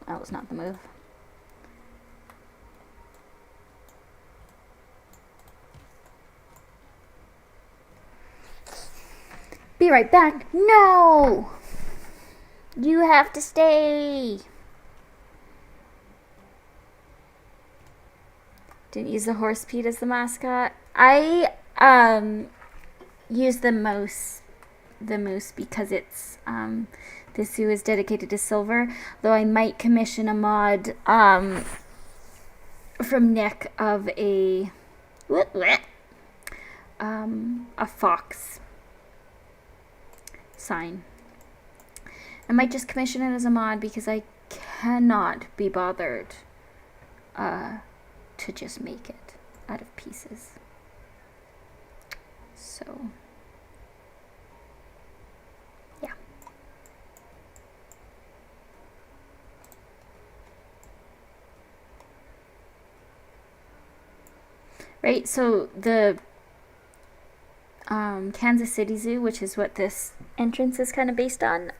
that was not the move. Be right back. No! You have to stay. Didn't use the horse Pete as the mascot. I used the moose because it's the zoo is dedicated to silver. Though I might commission a mod from Nick of a fox sign. I might just commission it as a mod because I cannot be bothered to just make it out of pieces. So, yeah. Right, so the Kansas City Zoo, which is what this entrance is kind of based on,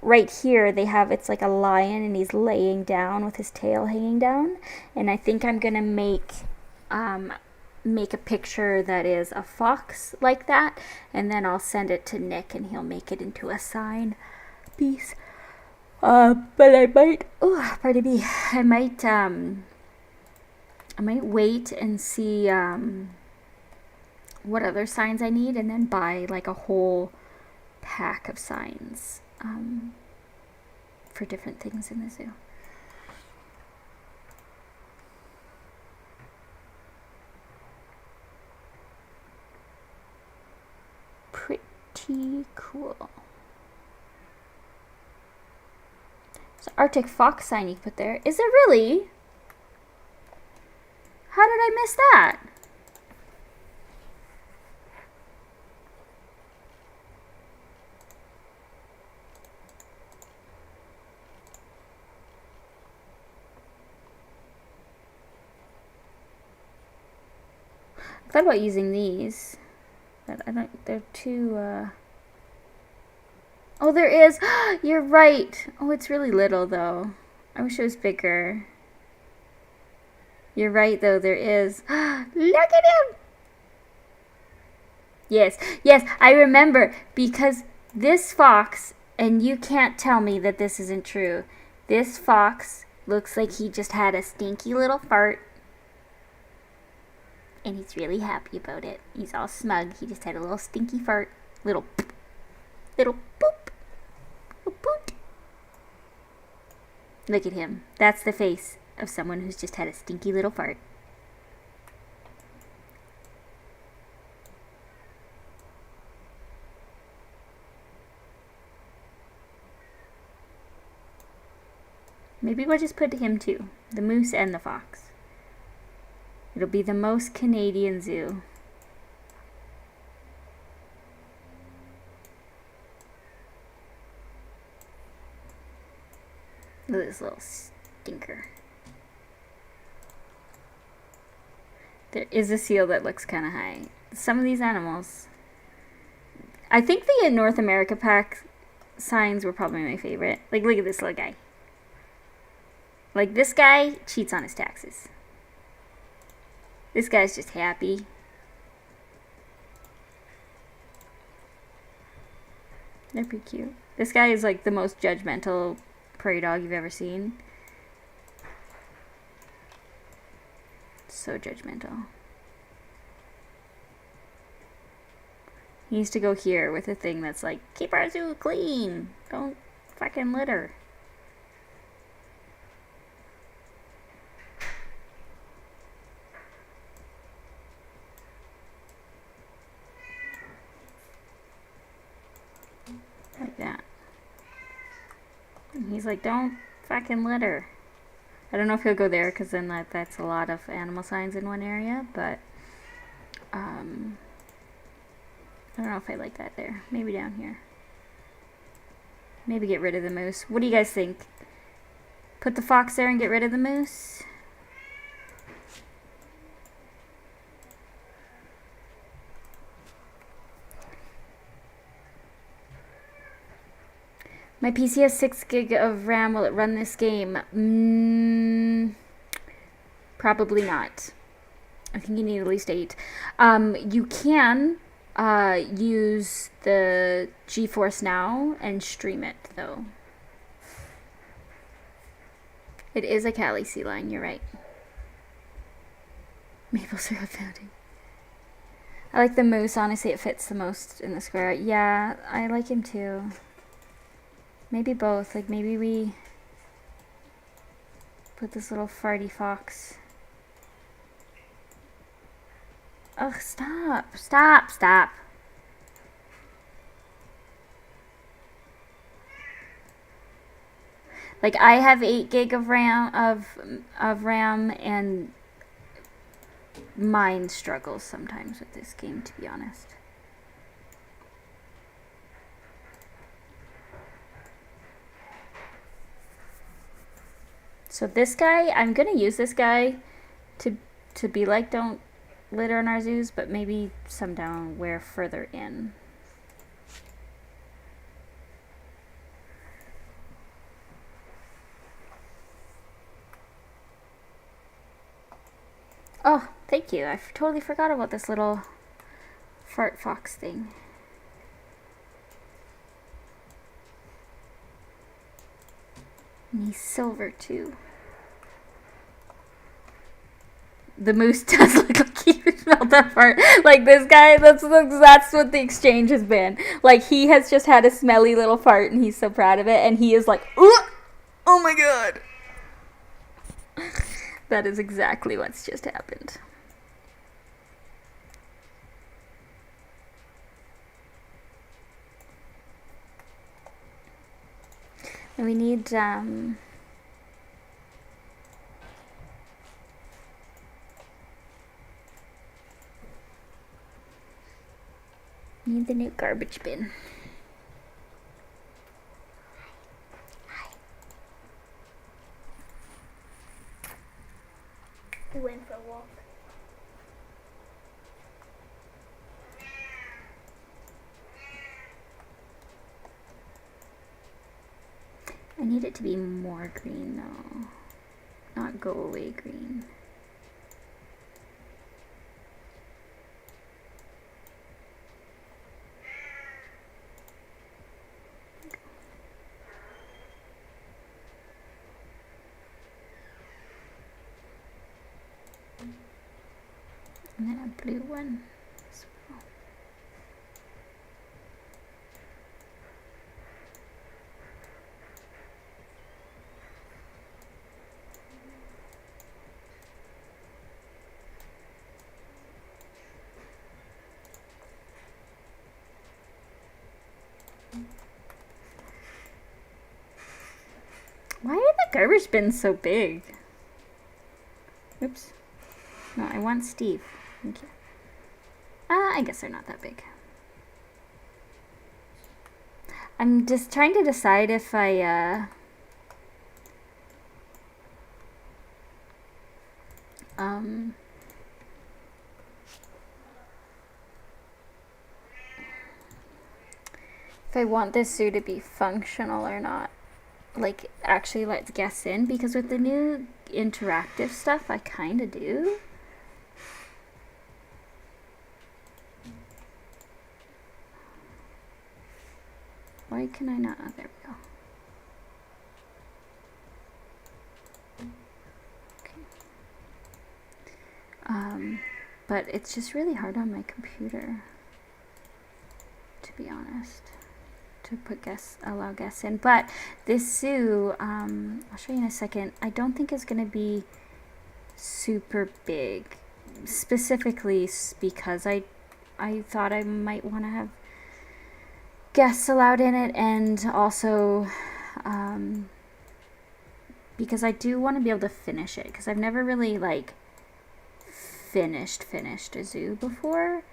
right here they have, it's like a lion and he's laying down with his tail hanging down, and I think I'm gonna make a picture that is a fox like that, and then I'll send it to Nick and he'll make it into a sign piece. But I might, pardon me, I might wait and see what other signs I need, and then buy like a whole pack of signs for different things in the zoo. Pretty cool. So Arctic fox sign you put there. Is it really? How did I miss that? I thought about using these, but I don't, they're too, oh, there is, you're right. Oh, it's really little though. I wish it was bigger. You're right though, there is. Look at him! Yes, I remember, because this fox, and you can't tell me that this isn't true, this fox looks like he just had a stinky little fart. And he's really happy about it. He's all smug. He just had a little stinky fart. Little boop. Little boop. Little boop. Look at him. That's the face of someone who's just had a stinky little fart. Maybe we'll just put him too. The moose and the fox. It'll be the most Canadian zoo. Look at this little stinker. There is a seal that looks kind of high. Some of these animals. I think the North America pack signs were probably my favorite. Like, look at this little guy. Like, this guy cheats on his taxes. This guy's just happy. They're pretty cute. This guy is like the most judgmental prairie dog you've ever seen. So judgmental. He needs to go here with a thing that's like, keep our zoo clean. Don't fucking litter. Like that. And he's like, don't fucking litter. I don't know if he'll go there because then that's a lot of animal signs in one area, but I don't know if I like that there. Maybe down here. Maybe get rid of the moose. What do you guys think? Put the fox there and get rid of the moose? My PC has 6 gig of RAM. Will it run this game? Probably not. I think you need at least 8. You can use the GeForce Now and stream it, though. It is a Cali sea line, you're right. Maple syrup fountain. I like the moose. Honestly, it fits the most in the square. Yeah, I like him too. Maybe both. Like, maybe we put this little farty fox. Ugh, stop. Stop, stop. Like, I have 8 gig of RAM and mine struggles sometimes with this game, to be honest. So this guy, I'm gonna use this guy to be like, don't litter in our zoos, but maybe some down where further in. Oh, thank you. I totally forgot about this little fart fox thing. And he's silver too. The moose does look like he smelled that fart. Like, this guy, that's what the exchange has been. Like, he has just had a smelly little fart and he's so proud of it, and he is like, oh my god. That is exactly what's just happened. And we need the new garbage bin. We went for a walk. I need it to be more green though, not go away green. And then a blue one as well. Why are the garbage bins so big? Oops. No, I want Steve. Thank you. I guess they're not that big. I'm just trying to decide if I, if I want this zoo to be functional or not. Like, actually lets guests in, because with the new interactive stuff, I kind of do. Why can I not? Oh, there we go. Okay. But it's just really hard on my computer, to be honest, to put allow guests in. But this zoo, I'll show you in a second, I don't think is going to be super big, specifically because I thought I might want to have guests allowed in it, and also because I do want to be able to finish it, because I've never really like finished a zoo before,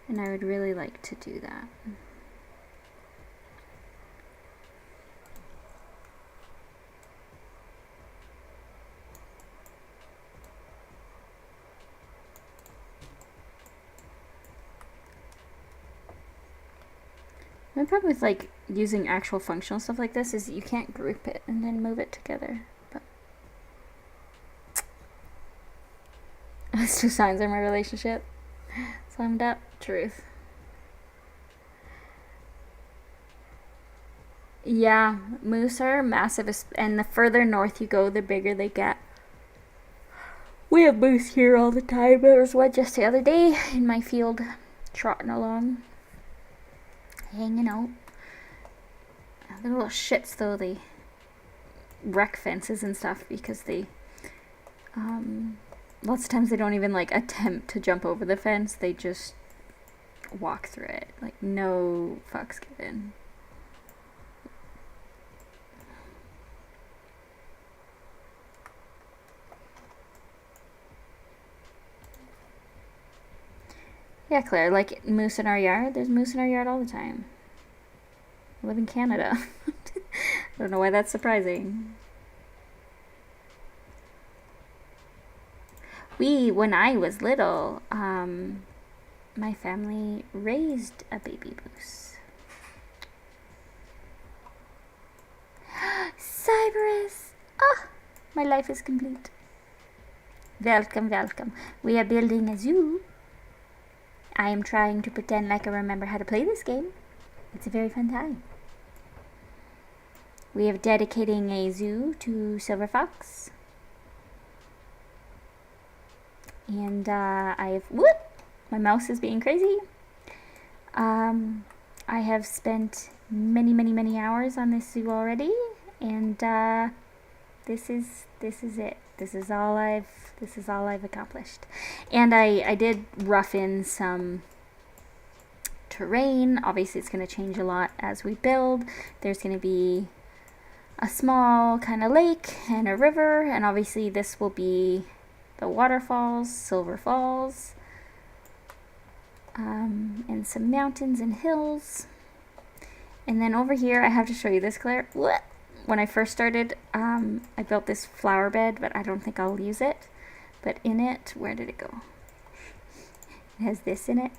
and I would really like to do that. My problem with like using actual functional stuff like this is you can't group it and then move it together. But that's 2 signs of my relationship. Slammed up. Truth. Yeah, moose are massive, and the further north you go, the bigger they get. We have moose here all the time. There was one just the other day in my field, trotting along, hanging out. They're little shits though. They wreck fences and stuff because they, lots of times they don't even like attempt to jump over the fence. They just walk through it, like no fucks given. Yeah, Claire, like moose in our yard. There's moose in our yard all the time. I live in Canada. I don't know why that's surprising. When I was little, my family raised a baby moose. Cyprus! Ah, my life is complete. Welcome, welcome. We are building a zoo. I am trying to pretend like I remember how to play this game. It's a very fun time. We are dedicating a zoo to Silver Fox. And my mouse is being crazy. I have spent many hours on this zoo already, and this is it. This is all I've accomplished. And I did rough in some terrain. Obviously it's going to change a lot as we build. There's going to be a small kind of lake and a river, and obviously this will be the waterfalls, Silver Falls, and some mountains and hills. And then over here, I have to show you this, Claire. When I first started, I built this flower bed, but I don't think I'll use it. But in it, where did it go? It has this in it,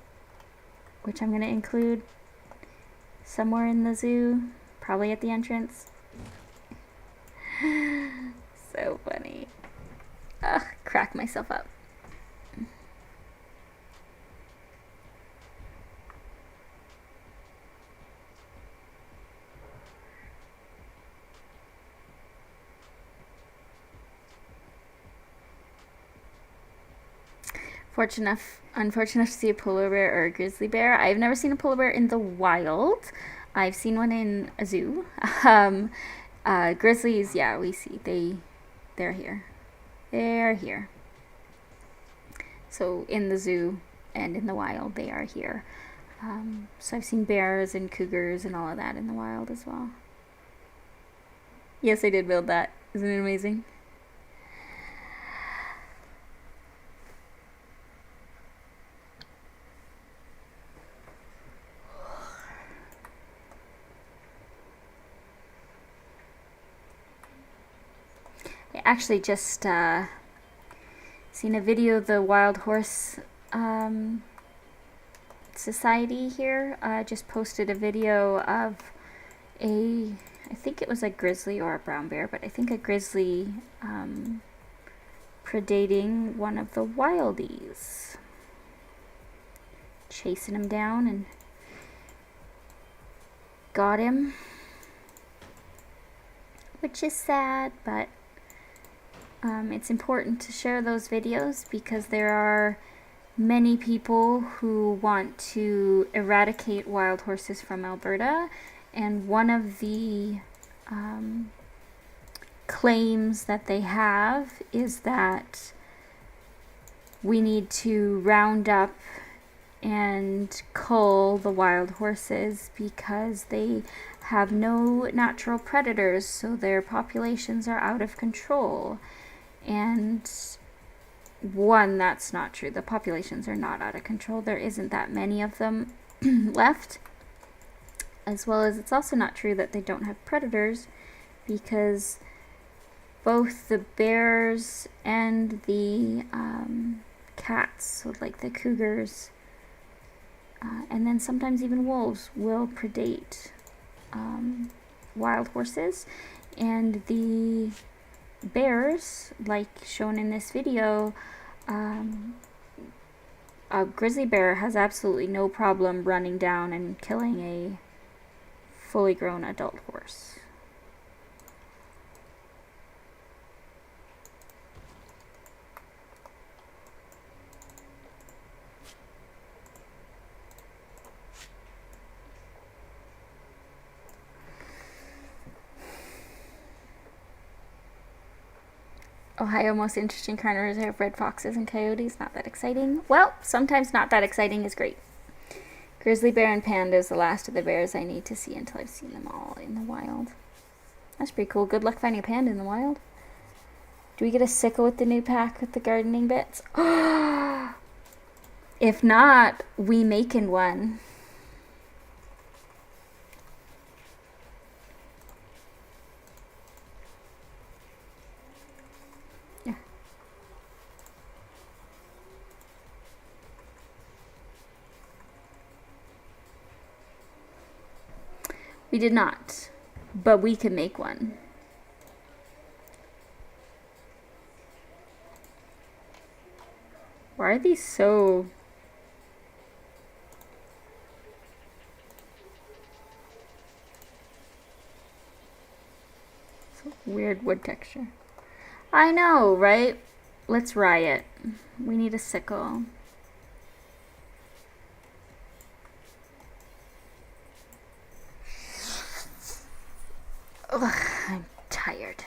which I'm going to include somewhere in the zoo, probably at the entrance. So funny. Ugh, crack myself up. Unfortunate to see a polar bear or a grizzly bear. I've never seen a polar bear in the wild. I've seen one in a zoo. Grizzlies, yeah, we see. They're here. They're here. So in the zoo and in the wild, they are here. So I've seen bears and cougars and all of that in the wild as well. Yes, I did build that. Isn't it amazing? I actually just seen a video of the Wild Horse Society here. Just posted a video of I think it was a grizzly or a brown bear, but I think a grizzly predating one of the wildies, chasing him down, and got him, which is sad, but it's important to share those videos because there are many people who want to eradicate wild horses from Alberta, and one of the claims that they have is that we need to round up and cull the wild horses because they have no natural predators, so their populations are out of control. And one, that's not true. The populations are not out of control. There isn't that many of them left. As well as it's also not true that they don't have predators, because both the bears and the cats, so like the cougars, and then sometimes even wolves, will predate wild horses, and the bears, like shown in this video, a grizzly bear has absolutely no problem running down and killing a fully grown adult horse. Ohio most interesting carnivores have red foxes and coyotes. Not that exciting. Well, sometimes not that exciting is great. Grizzly bear and panda is the last of the bears I need to see until I've seen them all in the wild. That's pretty cool. Good luck finding a panda in the wild. Do we get a sickle with the new pack with the gardening bits? If not, we making one. Yeah. We did not, but we can make one. Why are these so... weird wood texture? I know, right? Let's riot. We need a sickle. Ugh, I'm tired.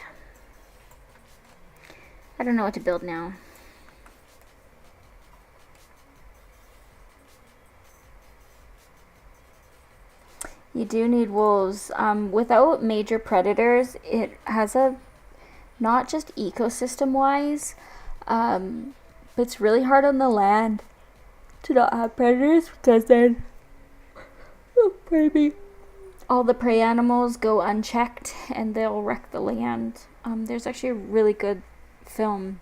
I don't know what to build now. You do need wolves. Without major predators, it has a, not just ecosystem wise, but it's really hard on the land to not have predators, because then, oh, maybe, all the prey animals go unchecked and they'll wreck the land. There's actually a really good film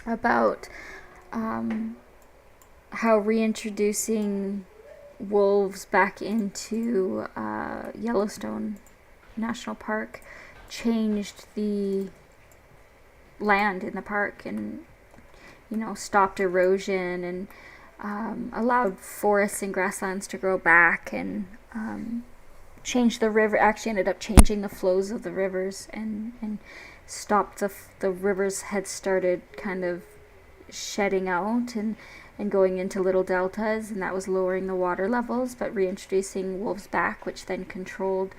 about how reintroducing wolves back into Yellowstone National Park changed the land in the park, and stopped erosion, and allowed forests and grasslands to grow back, and changed the river. Actually ended up changing the flows of the rivers, and stopped the rivers had started kind of shedding out and going into little deltas, and that was lowering the water levels, but reintroducing wolves back, which then controlled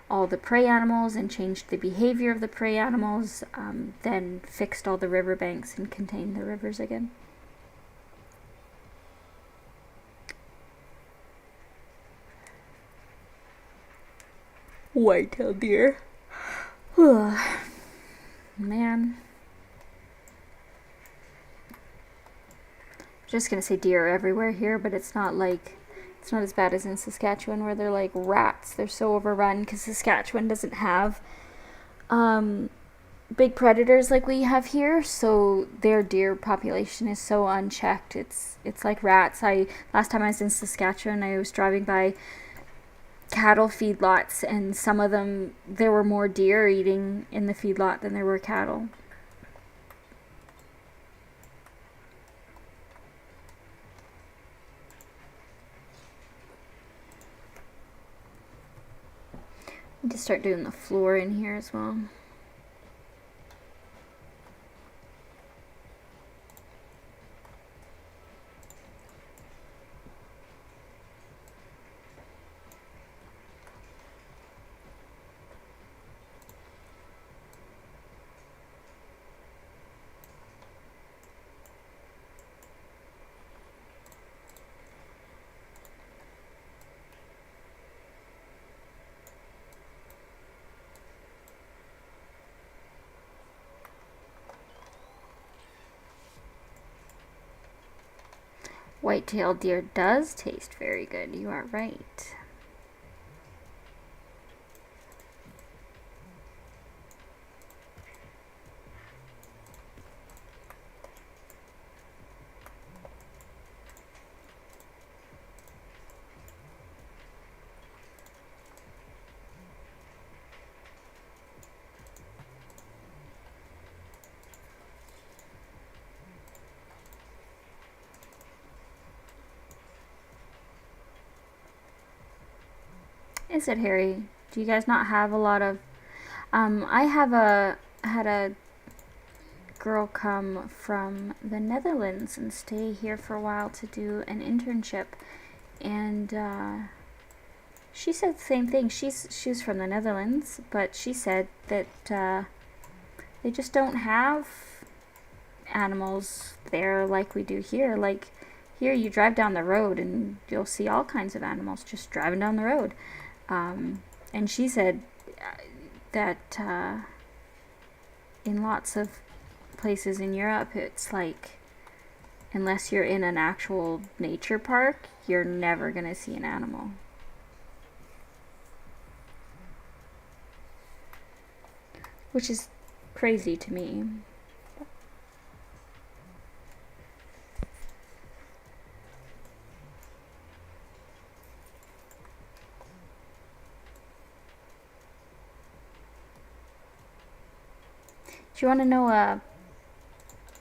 all the prey animals and changed the behavior of the prey animals, then fixed all the riverbanks and contained the rivers again. White-tailed deer. Man. Just gonna say deer are everywhere here, but it's not as bad as in Saskatchewan, where they're like rats. They're so overrun because Saskatchewan doesn't have big predators like we have here, so their deer population is so unchecked. It's like rats. Last time I was in Saskatchewan, I was driving by cattle feedlots, and some of them, there were more deer eating in the feedlot than there were cattle. I need to start doing the floor in here as well. White-tailed deer does taste very good. You are right. Is it, Harry? Do you guys not have a lot of... I had a girl come from the Netherlands and stay here for a while to do an internship, and she said the same thing. She's from the Netherlands, but she said that they just don't have animals there like we do here. Like here, you drive down the road and you'll see all kinds of animals just driving down the road. And she said that in lots of places in Europe, it's like, unless you're in an actual nature park, you're never gonna see an animal. Which is crazy to me. Do you want to know a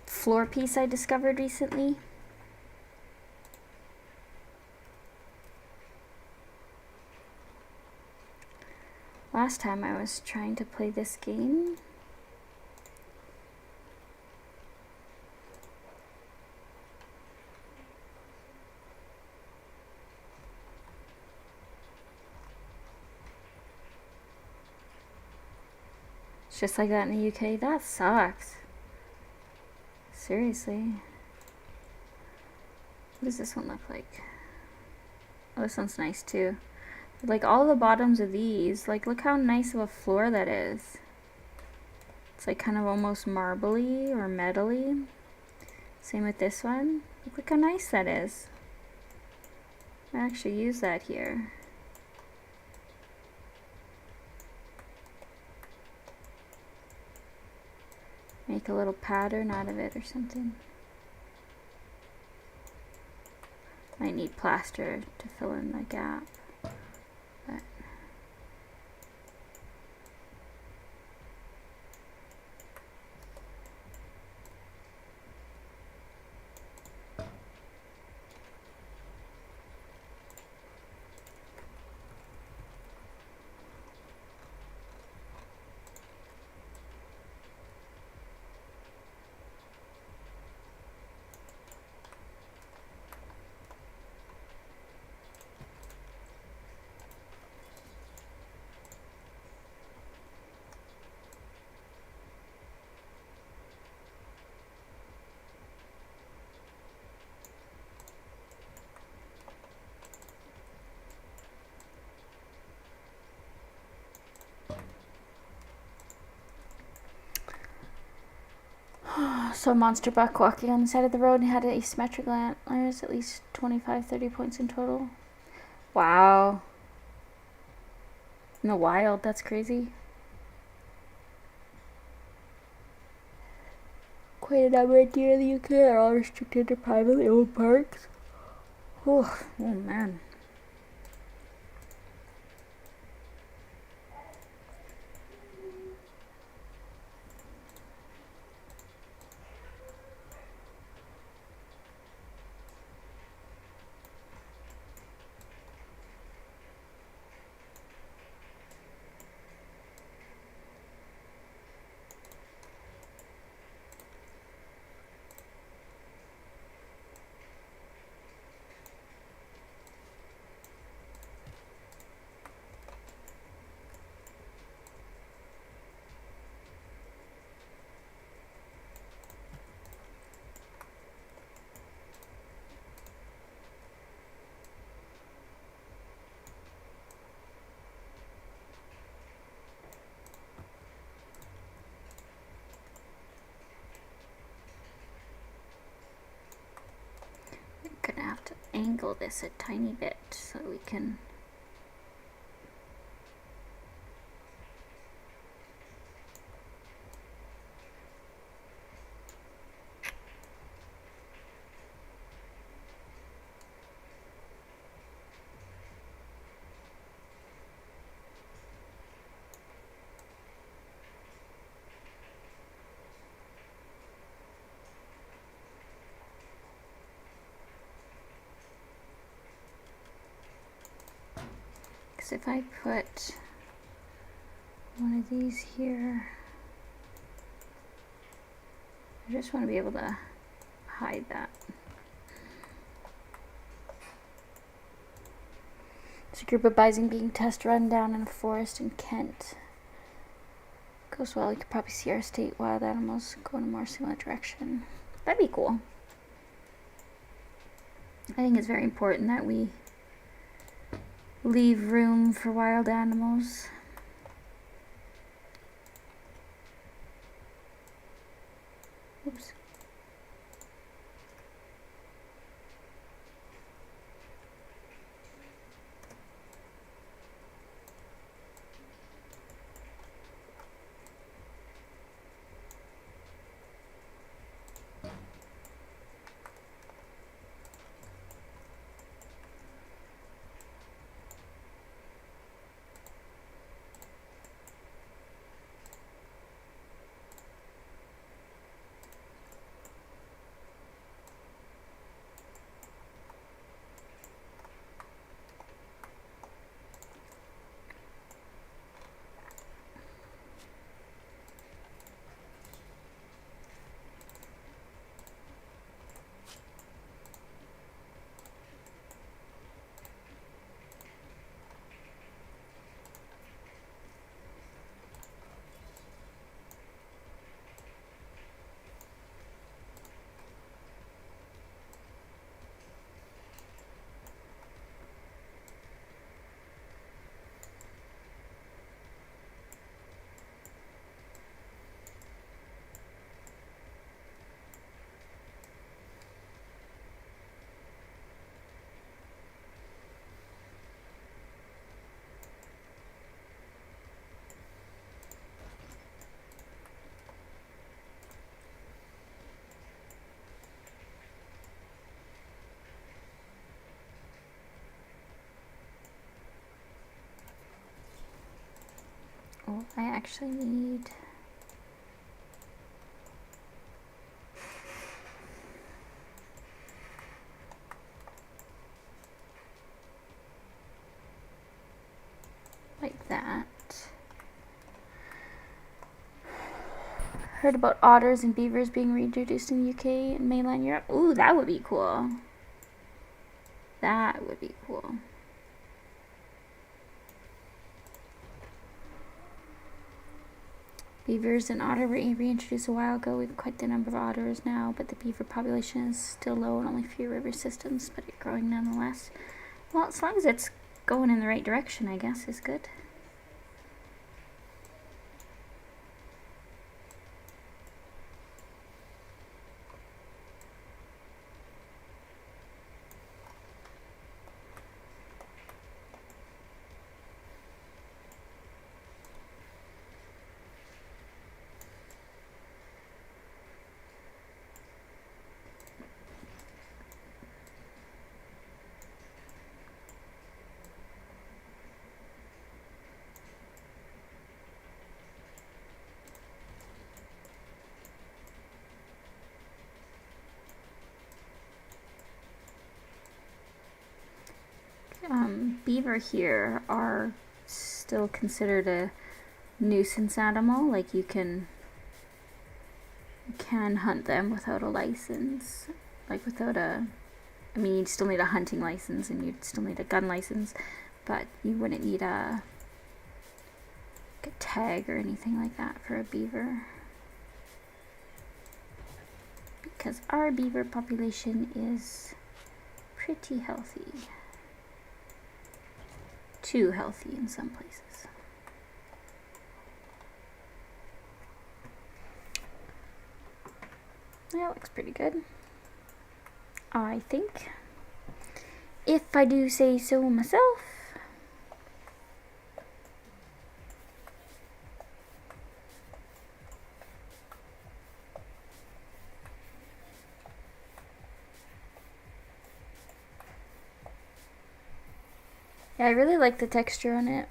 floor piece I discovered recently? Last time I was trying to play this game, it's just like that in the UK. That sucks. Seriously. What does this one look like? Oh, this one's nice too. Like all the bottoms of these, like look how nice of a floor that is. It's like kind of almost marbly or metally. Same with this one. Look how nice that is. I actually use that here. Make a little pattern out of it or something. Might need plaster to fill in the gap. But so monster buck walking on the side of the road and had an asymmetric antlers, at least 25-30 points in total. Wow. In the wild, that's crazy. Quite a number of deer in the UK are all restricted to privately owned parks. Oh man. Gonna have to angle this a tiny bit so we can Because if I put one of these here, I just want to be able to hide that. It's a group of bison being test run down in a forest in Kent. Goes well, you could probably see our state wild animals go in a more similar direction. That'd be cool. I think it's very important that we leave room for wild animals. Oops. Oh, I actually need like that. Heard about otters and beavers being reintroduced in the UK and mainland Europe. Ooh, that would be cool. That would be cool. Beavers and otter were reintroduced a while ago. We have quite the number of otters now, but the beaver population is still low in only a few river systems, but it's growing nonetheless. Well, as long as it's going in the right direction, I guess, is good. Beaver here are still considered a nuisance animal. Like you can hunt them without a license. Like without a, I mean, you'd still need a hunting license and you'd still need a gun license, but you wouldn't need a tag or anything like that for a beaver. Because our beaver population is pretty healthy. Too healthy in some places. That looks pretty good, I think, if I do say so myself. Yeah, I really like the texture on it.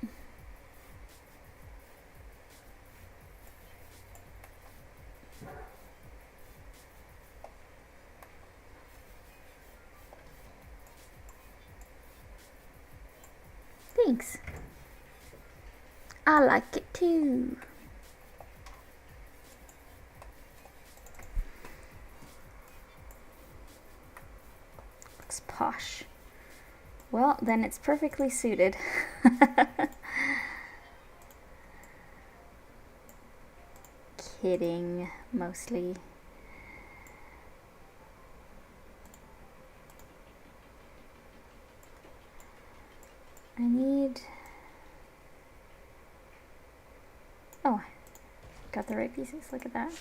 Thanks. I like it too. Looks posh. Well, then it's perfectly suited. Kidding, mostly. I need... Oh, got the right pieces. Look at that.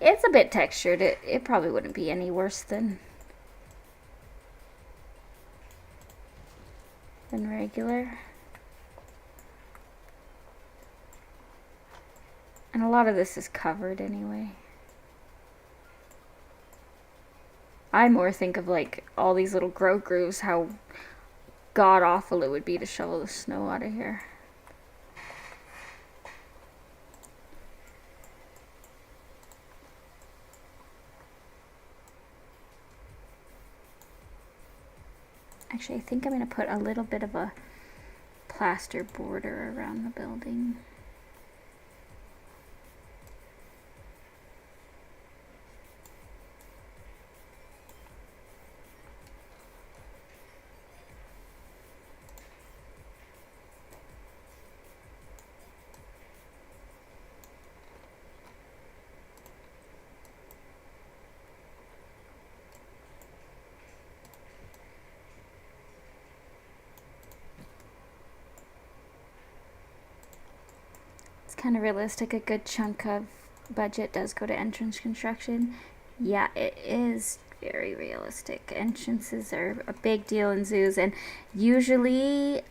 It's a bit textured. It probably wouldn't be any worse than regular. And a lot of this is covered anyway. I more think of like all these little grow grooves, how god awful it would be to shovel the snow out of here. Actually, I think I'm going to put a little bit of a plaster border around the building. Kind of realistic. A good chunk of budget does go to entrance construction. Yeah, it is very realistic. Entrances are a big deal in zoos, and usually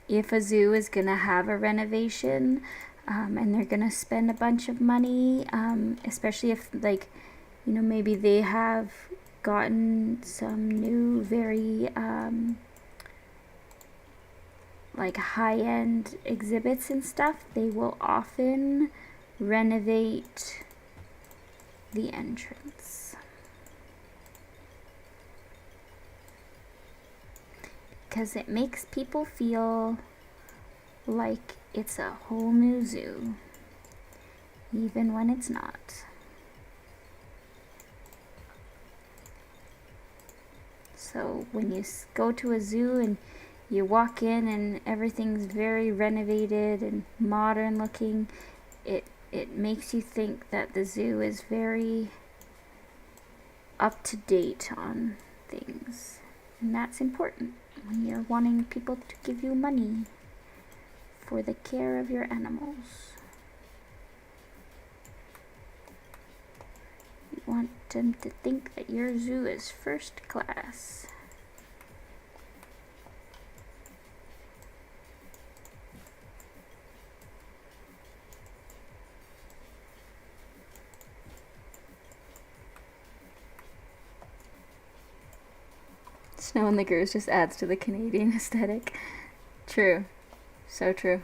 if a zoo is gonna have a renovation and they're gonna spend a bunch of money, especially if, like, you know, maybe they have gotten some new very like high-end exhibits and stuff, they will often renovate the entrance. Because it makes people feel like it's a whole new zoo, even when it's not. So when you go to a zoo and you walk in and everything's very renovated and modern looking, it makes you think that the zoo is very up to date on things. And that's important when you're wanting people to give you money for the care of your animals. You want them to think that your zoo is first class. Snow and the Goose just adds to the Canadian aesthetic. True. So true.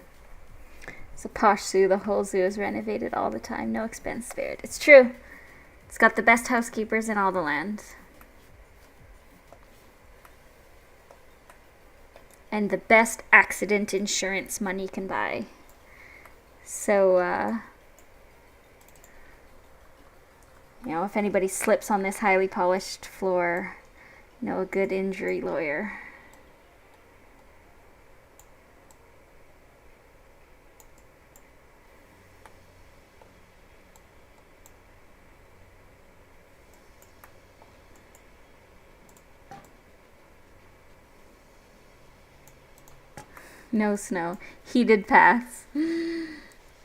It's a posh zoo. The whole zoo is renovated all the time. No expense spared. It's true. It's got the best housekeepers in all the land. And the best accident insurance money can buy. So, you know, if anybody slips on this highly polished floor, you know, a good injury lawyer. No snow. Heated paths.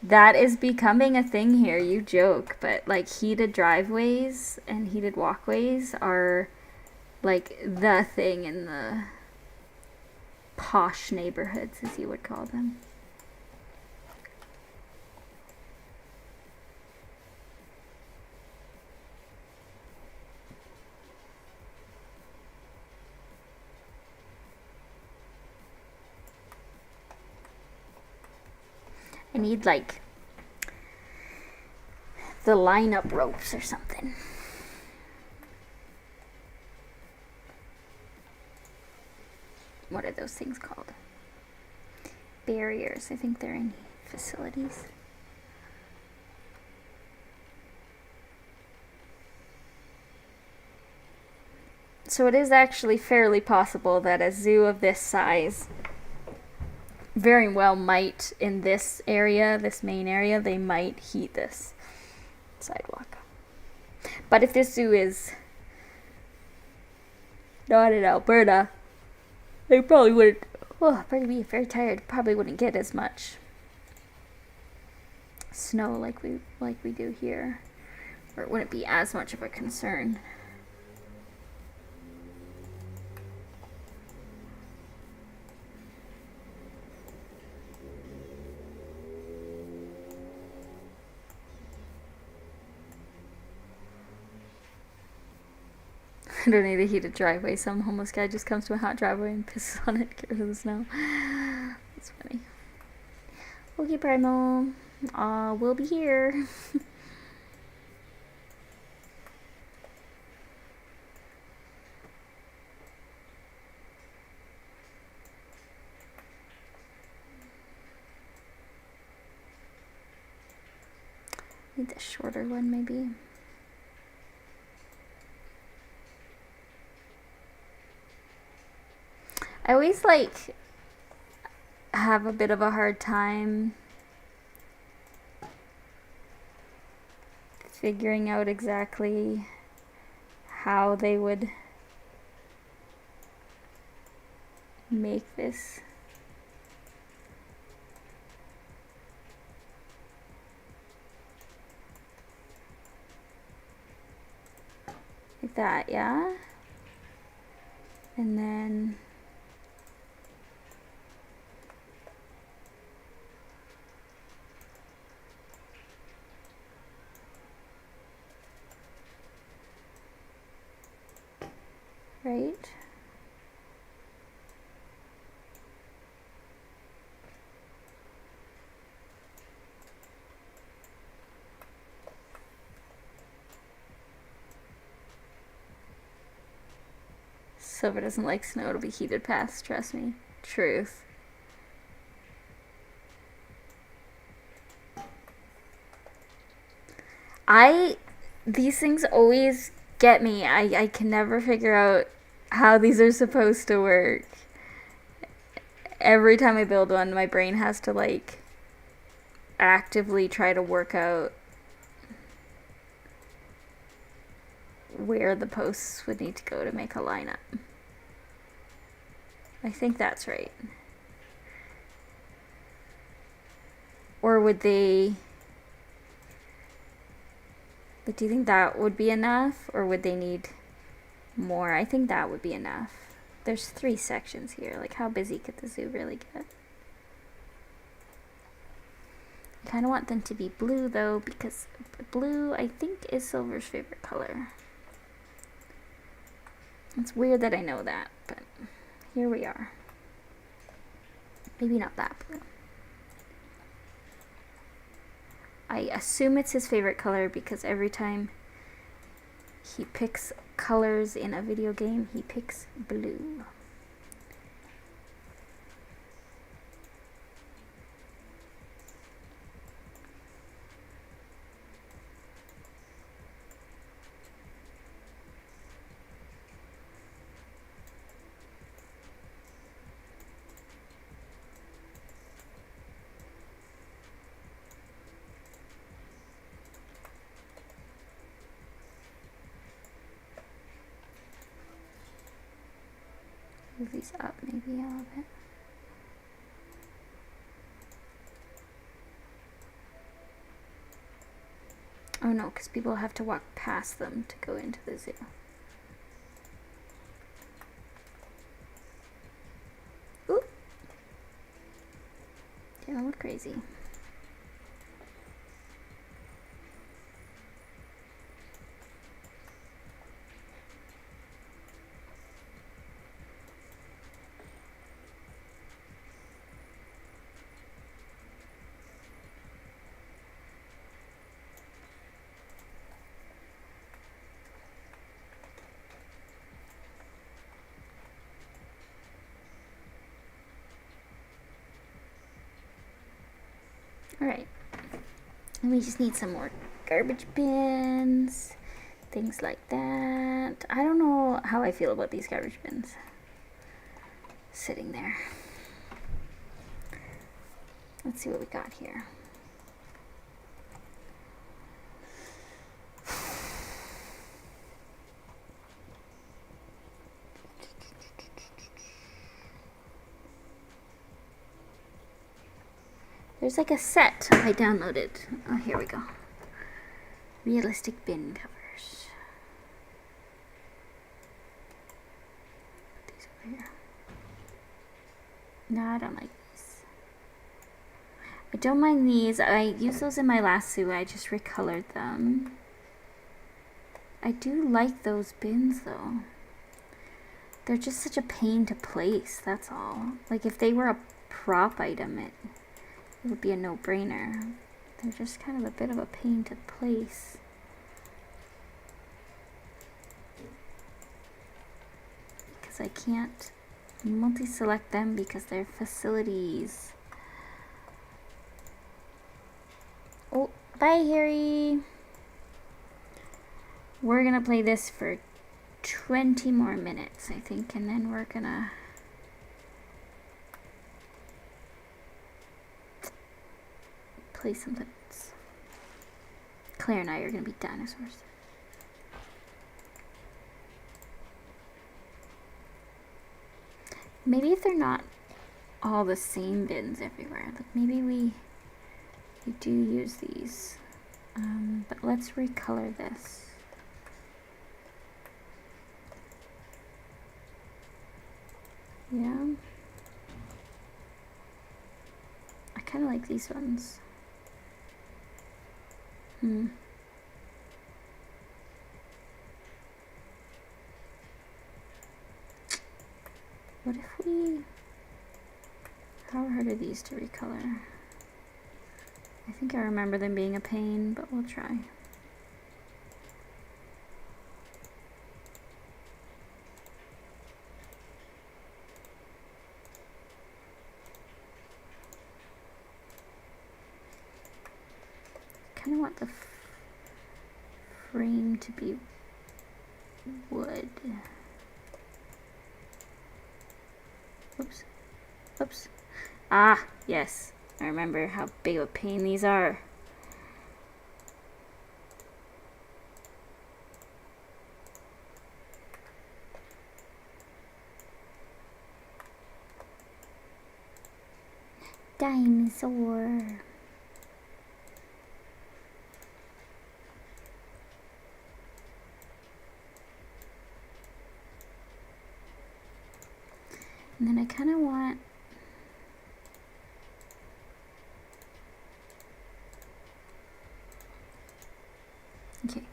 That is becoming a thing here. You joke, but like heated driveways and heated walkways are like the thing in the posh neighborhoods, as you would call them. I need like the lineup ropes or something. What are those things called? Barriers. I think they're in facilities. So it is actually fairly possible that a zoo of this size very well might, in this area, this main area, they might heat this sidewalk. But if this zoo is not in Alberta, they probably wouldn't. Oh, probably be very tired. Probably wouldn't get as much snow like we do here, or it wouldn't be as much of a concern. I don't need a heated driveway. Some homeless guy just comes to a hot driveway and pisses on it, get rid of the snow. That's funny. Okay, Primo. We'll be here. Need the shorter one, maybe. I always like have a bit of a hard time figuring out exactly how they would make this. Like that, yeah? And then right? Silver doesn't like snow, it'll be heated past, trust me. Truth. These things always get me. I can never figure out how these are supposed to work. Every time I build one, my brain has to like actively try to work out where the posts would need to go to make a lineup. I think that's right. Or would they... But do you think that would be enough? Or would they need more? I think that would be enough. There's 3 sections here. Like, how busy could the zoo really get? I kind of want them to be blue, though, because blue, I think, is Silver's favorite color. It's weird that I know that, but here we are. Maybe not that blue. I assume it's his favorite color because every time he picks colors in a video game, he picks blue. Move these up maybe a little bit. Oh no, because people have to walk past them to go into the zoo. Ooh. They don't look crazy. Alright. And we just need some more garbage bins, things like that. I don't know how I feel about these garbage bins sitting there. Let's see what we got here. There's like a set I downloaded. Oh, here we go. Realistic bin covers. Put these over here. No, I don't like these. I don't mind these. I used those in my last zoo. I just recolored them. I do like those bins though. They're just such a pain to place, that's all. Like if they were a prop item, it would be a no-brainer. They're just kind of a bit of a pain to place. Because I can't multi-select them because they're facilities. Oh, bye Harry! We're gonna play this for 20 more minutes, I think, and then we're gonna play something else. Claire and I are gonna be dinosaurs. Maybe if they're not all the same bins everywhere, like maybe we do use these. But let's recolor this. Yeah. I kind of like these ones. What if we... How hard are these to recolor? I think I remember them being a pain, but we'll try. I kind of want the frame to be wood. Oops. Oops. Ah, yes. I remember how big of a pain these are. Dinosaur. And then I kind of want... Okay.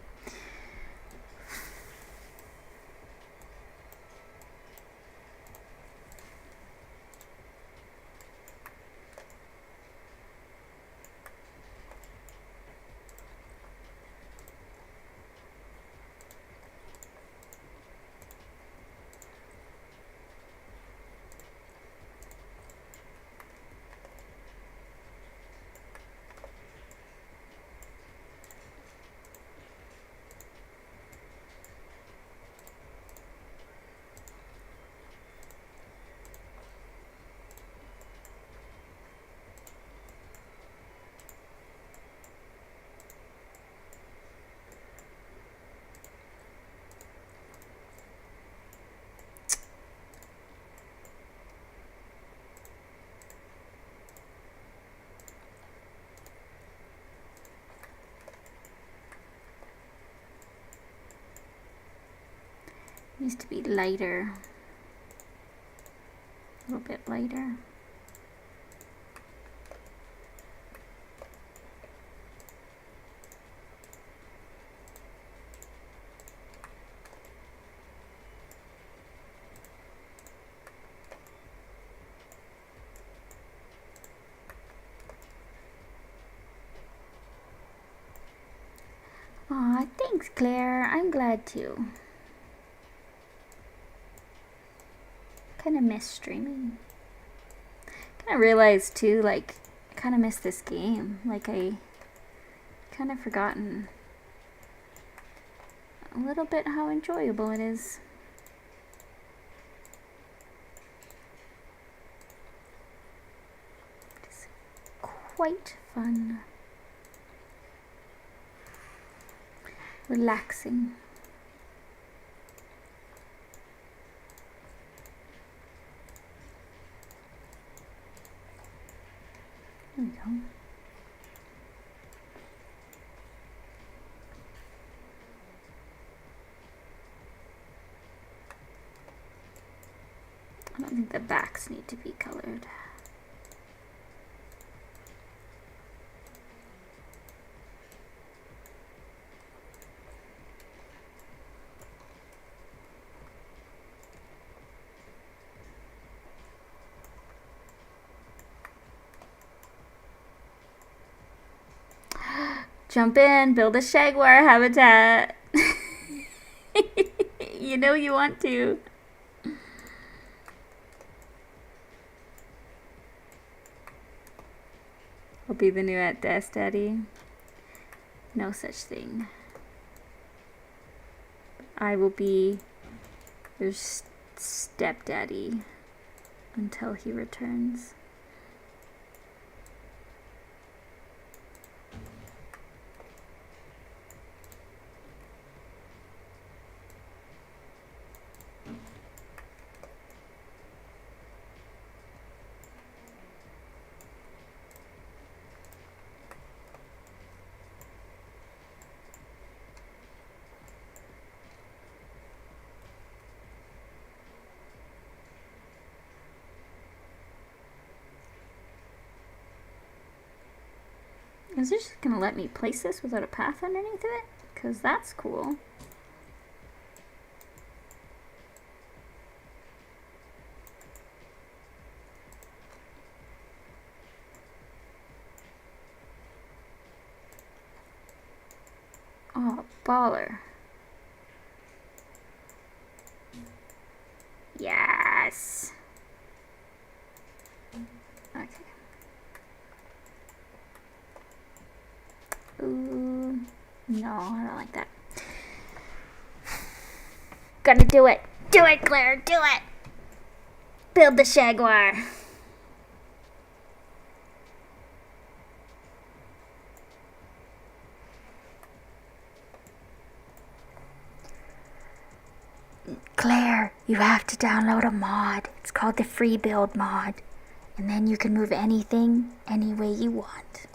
Needs to be lighter. A little bit lighter. Aw, thanks, Claire. I'm glad too. Kind of miss streaming. Kind of realized too, like, I kind of miss this game. Like, I kind of forgotten a little bit how enjoyable it is. It's quite fun. Relaxing. There we go. I don't think the backs need to be colored. Jump in, build a jaguar habitat. You know you want to. I'll be the new at Desk Daddy. No such thing. I will be your stepdaddy until he returns. Is it just gonna let me place this without a path underneath it? Because that's cool. Oh, baller. Yes. Okay. Ooh, no, I don't like that. Gotta do it. Do it, Claire. Do it. Build the jaguar. Claire, you have to download a mod. It's called the free build mod. And then you can move anything any way you want.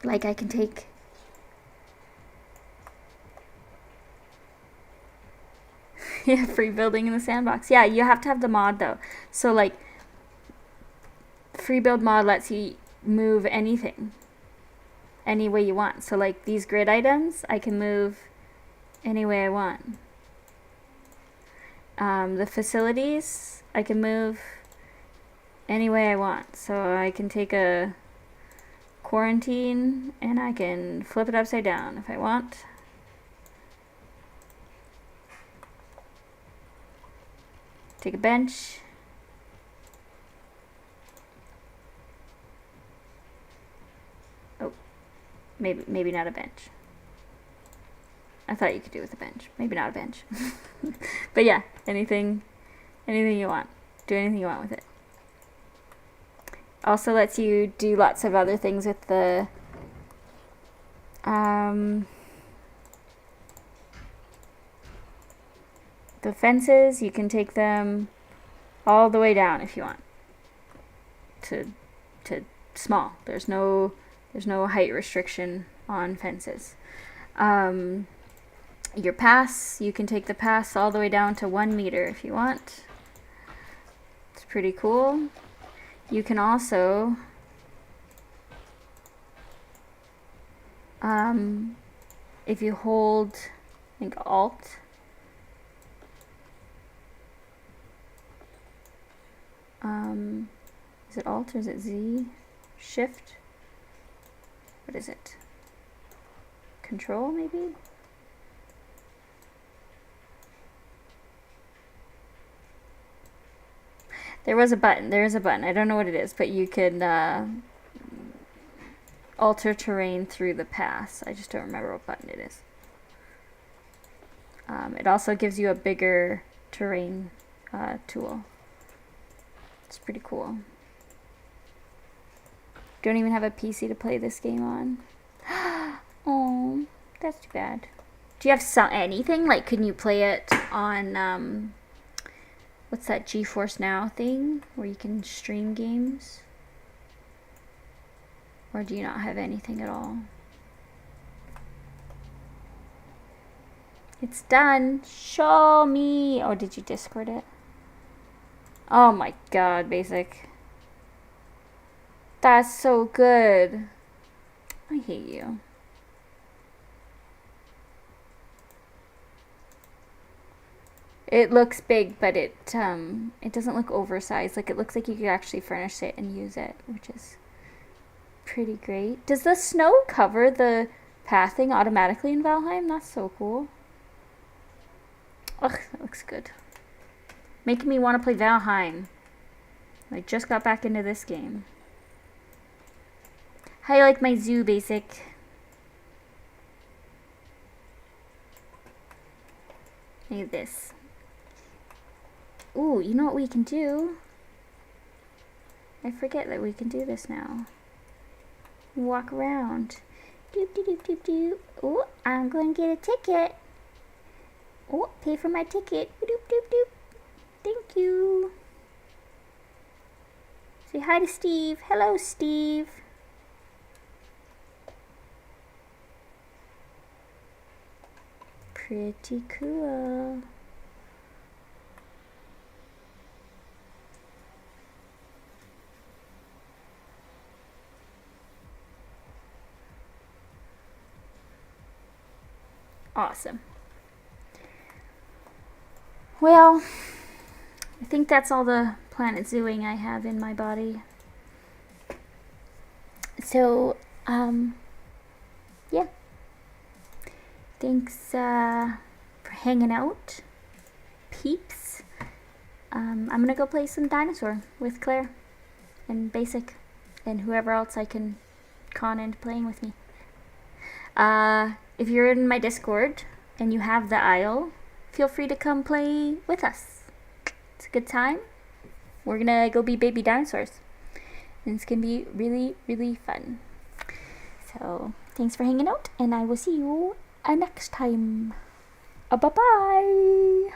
Like I can take... Yeah, free building in the sandbox. Yeah, you have to have the mod though. So like, free build mod lets you move anything any way you want. So like these grid items, I can move any way I want. The facilities, I can move any way I want. So I can take a quarantine and I can flip it upside down if I want. Take a bench. Oh, maybe not a bench. I thought you could do it with a bench. Maybe not a bench. But yeah, anything you want. Do anything you want with it. Also lets you do lots of other things with the fences. You can take them all the way down if you want to small. There's no height restriction on fences. your pass, you can take the pass all the way down to 1 meter if you want. It's pretty cool. You can also if you hold, I think, Alt, is it Alt or is it Z? Shift? What is it? Control, maybe? There is a button. I don't know what it is, but you can alter terrain through the pass. I just don't remember what button it is. It also gives you a bigger terrain tool. It's pretty cool. Don't even have a PC to play this game on. Oh, that's too bad. Do you have anything? Like, can you play it on, what's that GeForce Now thing? Where you can stream games? Or do you not have anything at all? It's done. Show me. Oh, did you Discord it? Oh my god, Basic. That's so good. I hate you. It looks big, but it doesn't look oversized. Like, it looks like you could actually furnish it and use it, which is pretty great. Does the snow cover the pathing automatically in Valheim? That's so cool. Ugh, that looks good. Making me want to play Valheim. I just got back into this game. How you like my zoo, Basic? Look at this. Ooh, you know what we can do? I forget that we can do this now. Walk around. Doop doop doop doop doop. Ooh, I'm going to get a ticket. Oh, pay for my ticket. Doop doop doop. Thank you. Say hi to Steve. Hello, Steve. Pretty cool. Awesome. Well, I think that's all the planet zooing I have in my body. So, yeah. Thanks for hanging out, peeps. I'm gonna go play some dinosaur with Claire and Basic and whoever else I can con into playing with me. If you're in my Discord and you have the Isle, feel free to come play with us. It's a good time. We're gonna go be baby dinosaurs. And it's gonna be really, really fun. So, thanks for hanging out, and I will see you next time. Bye-bye.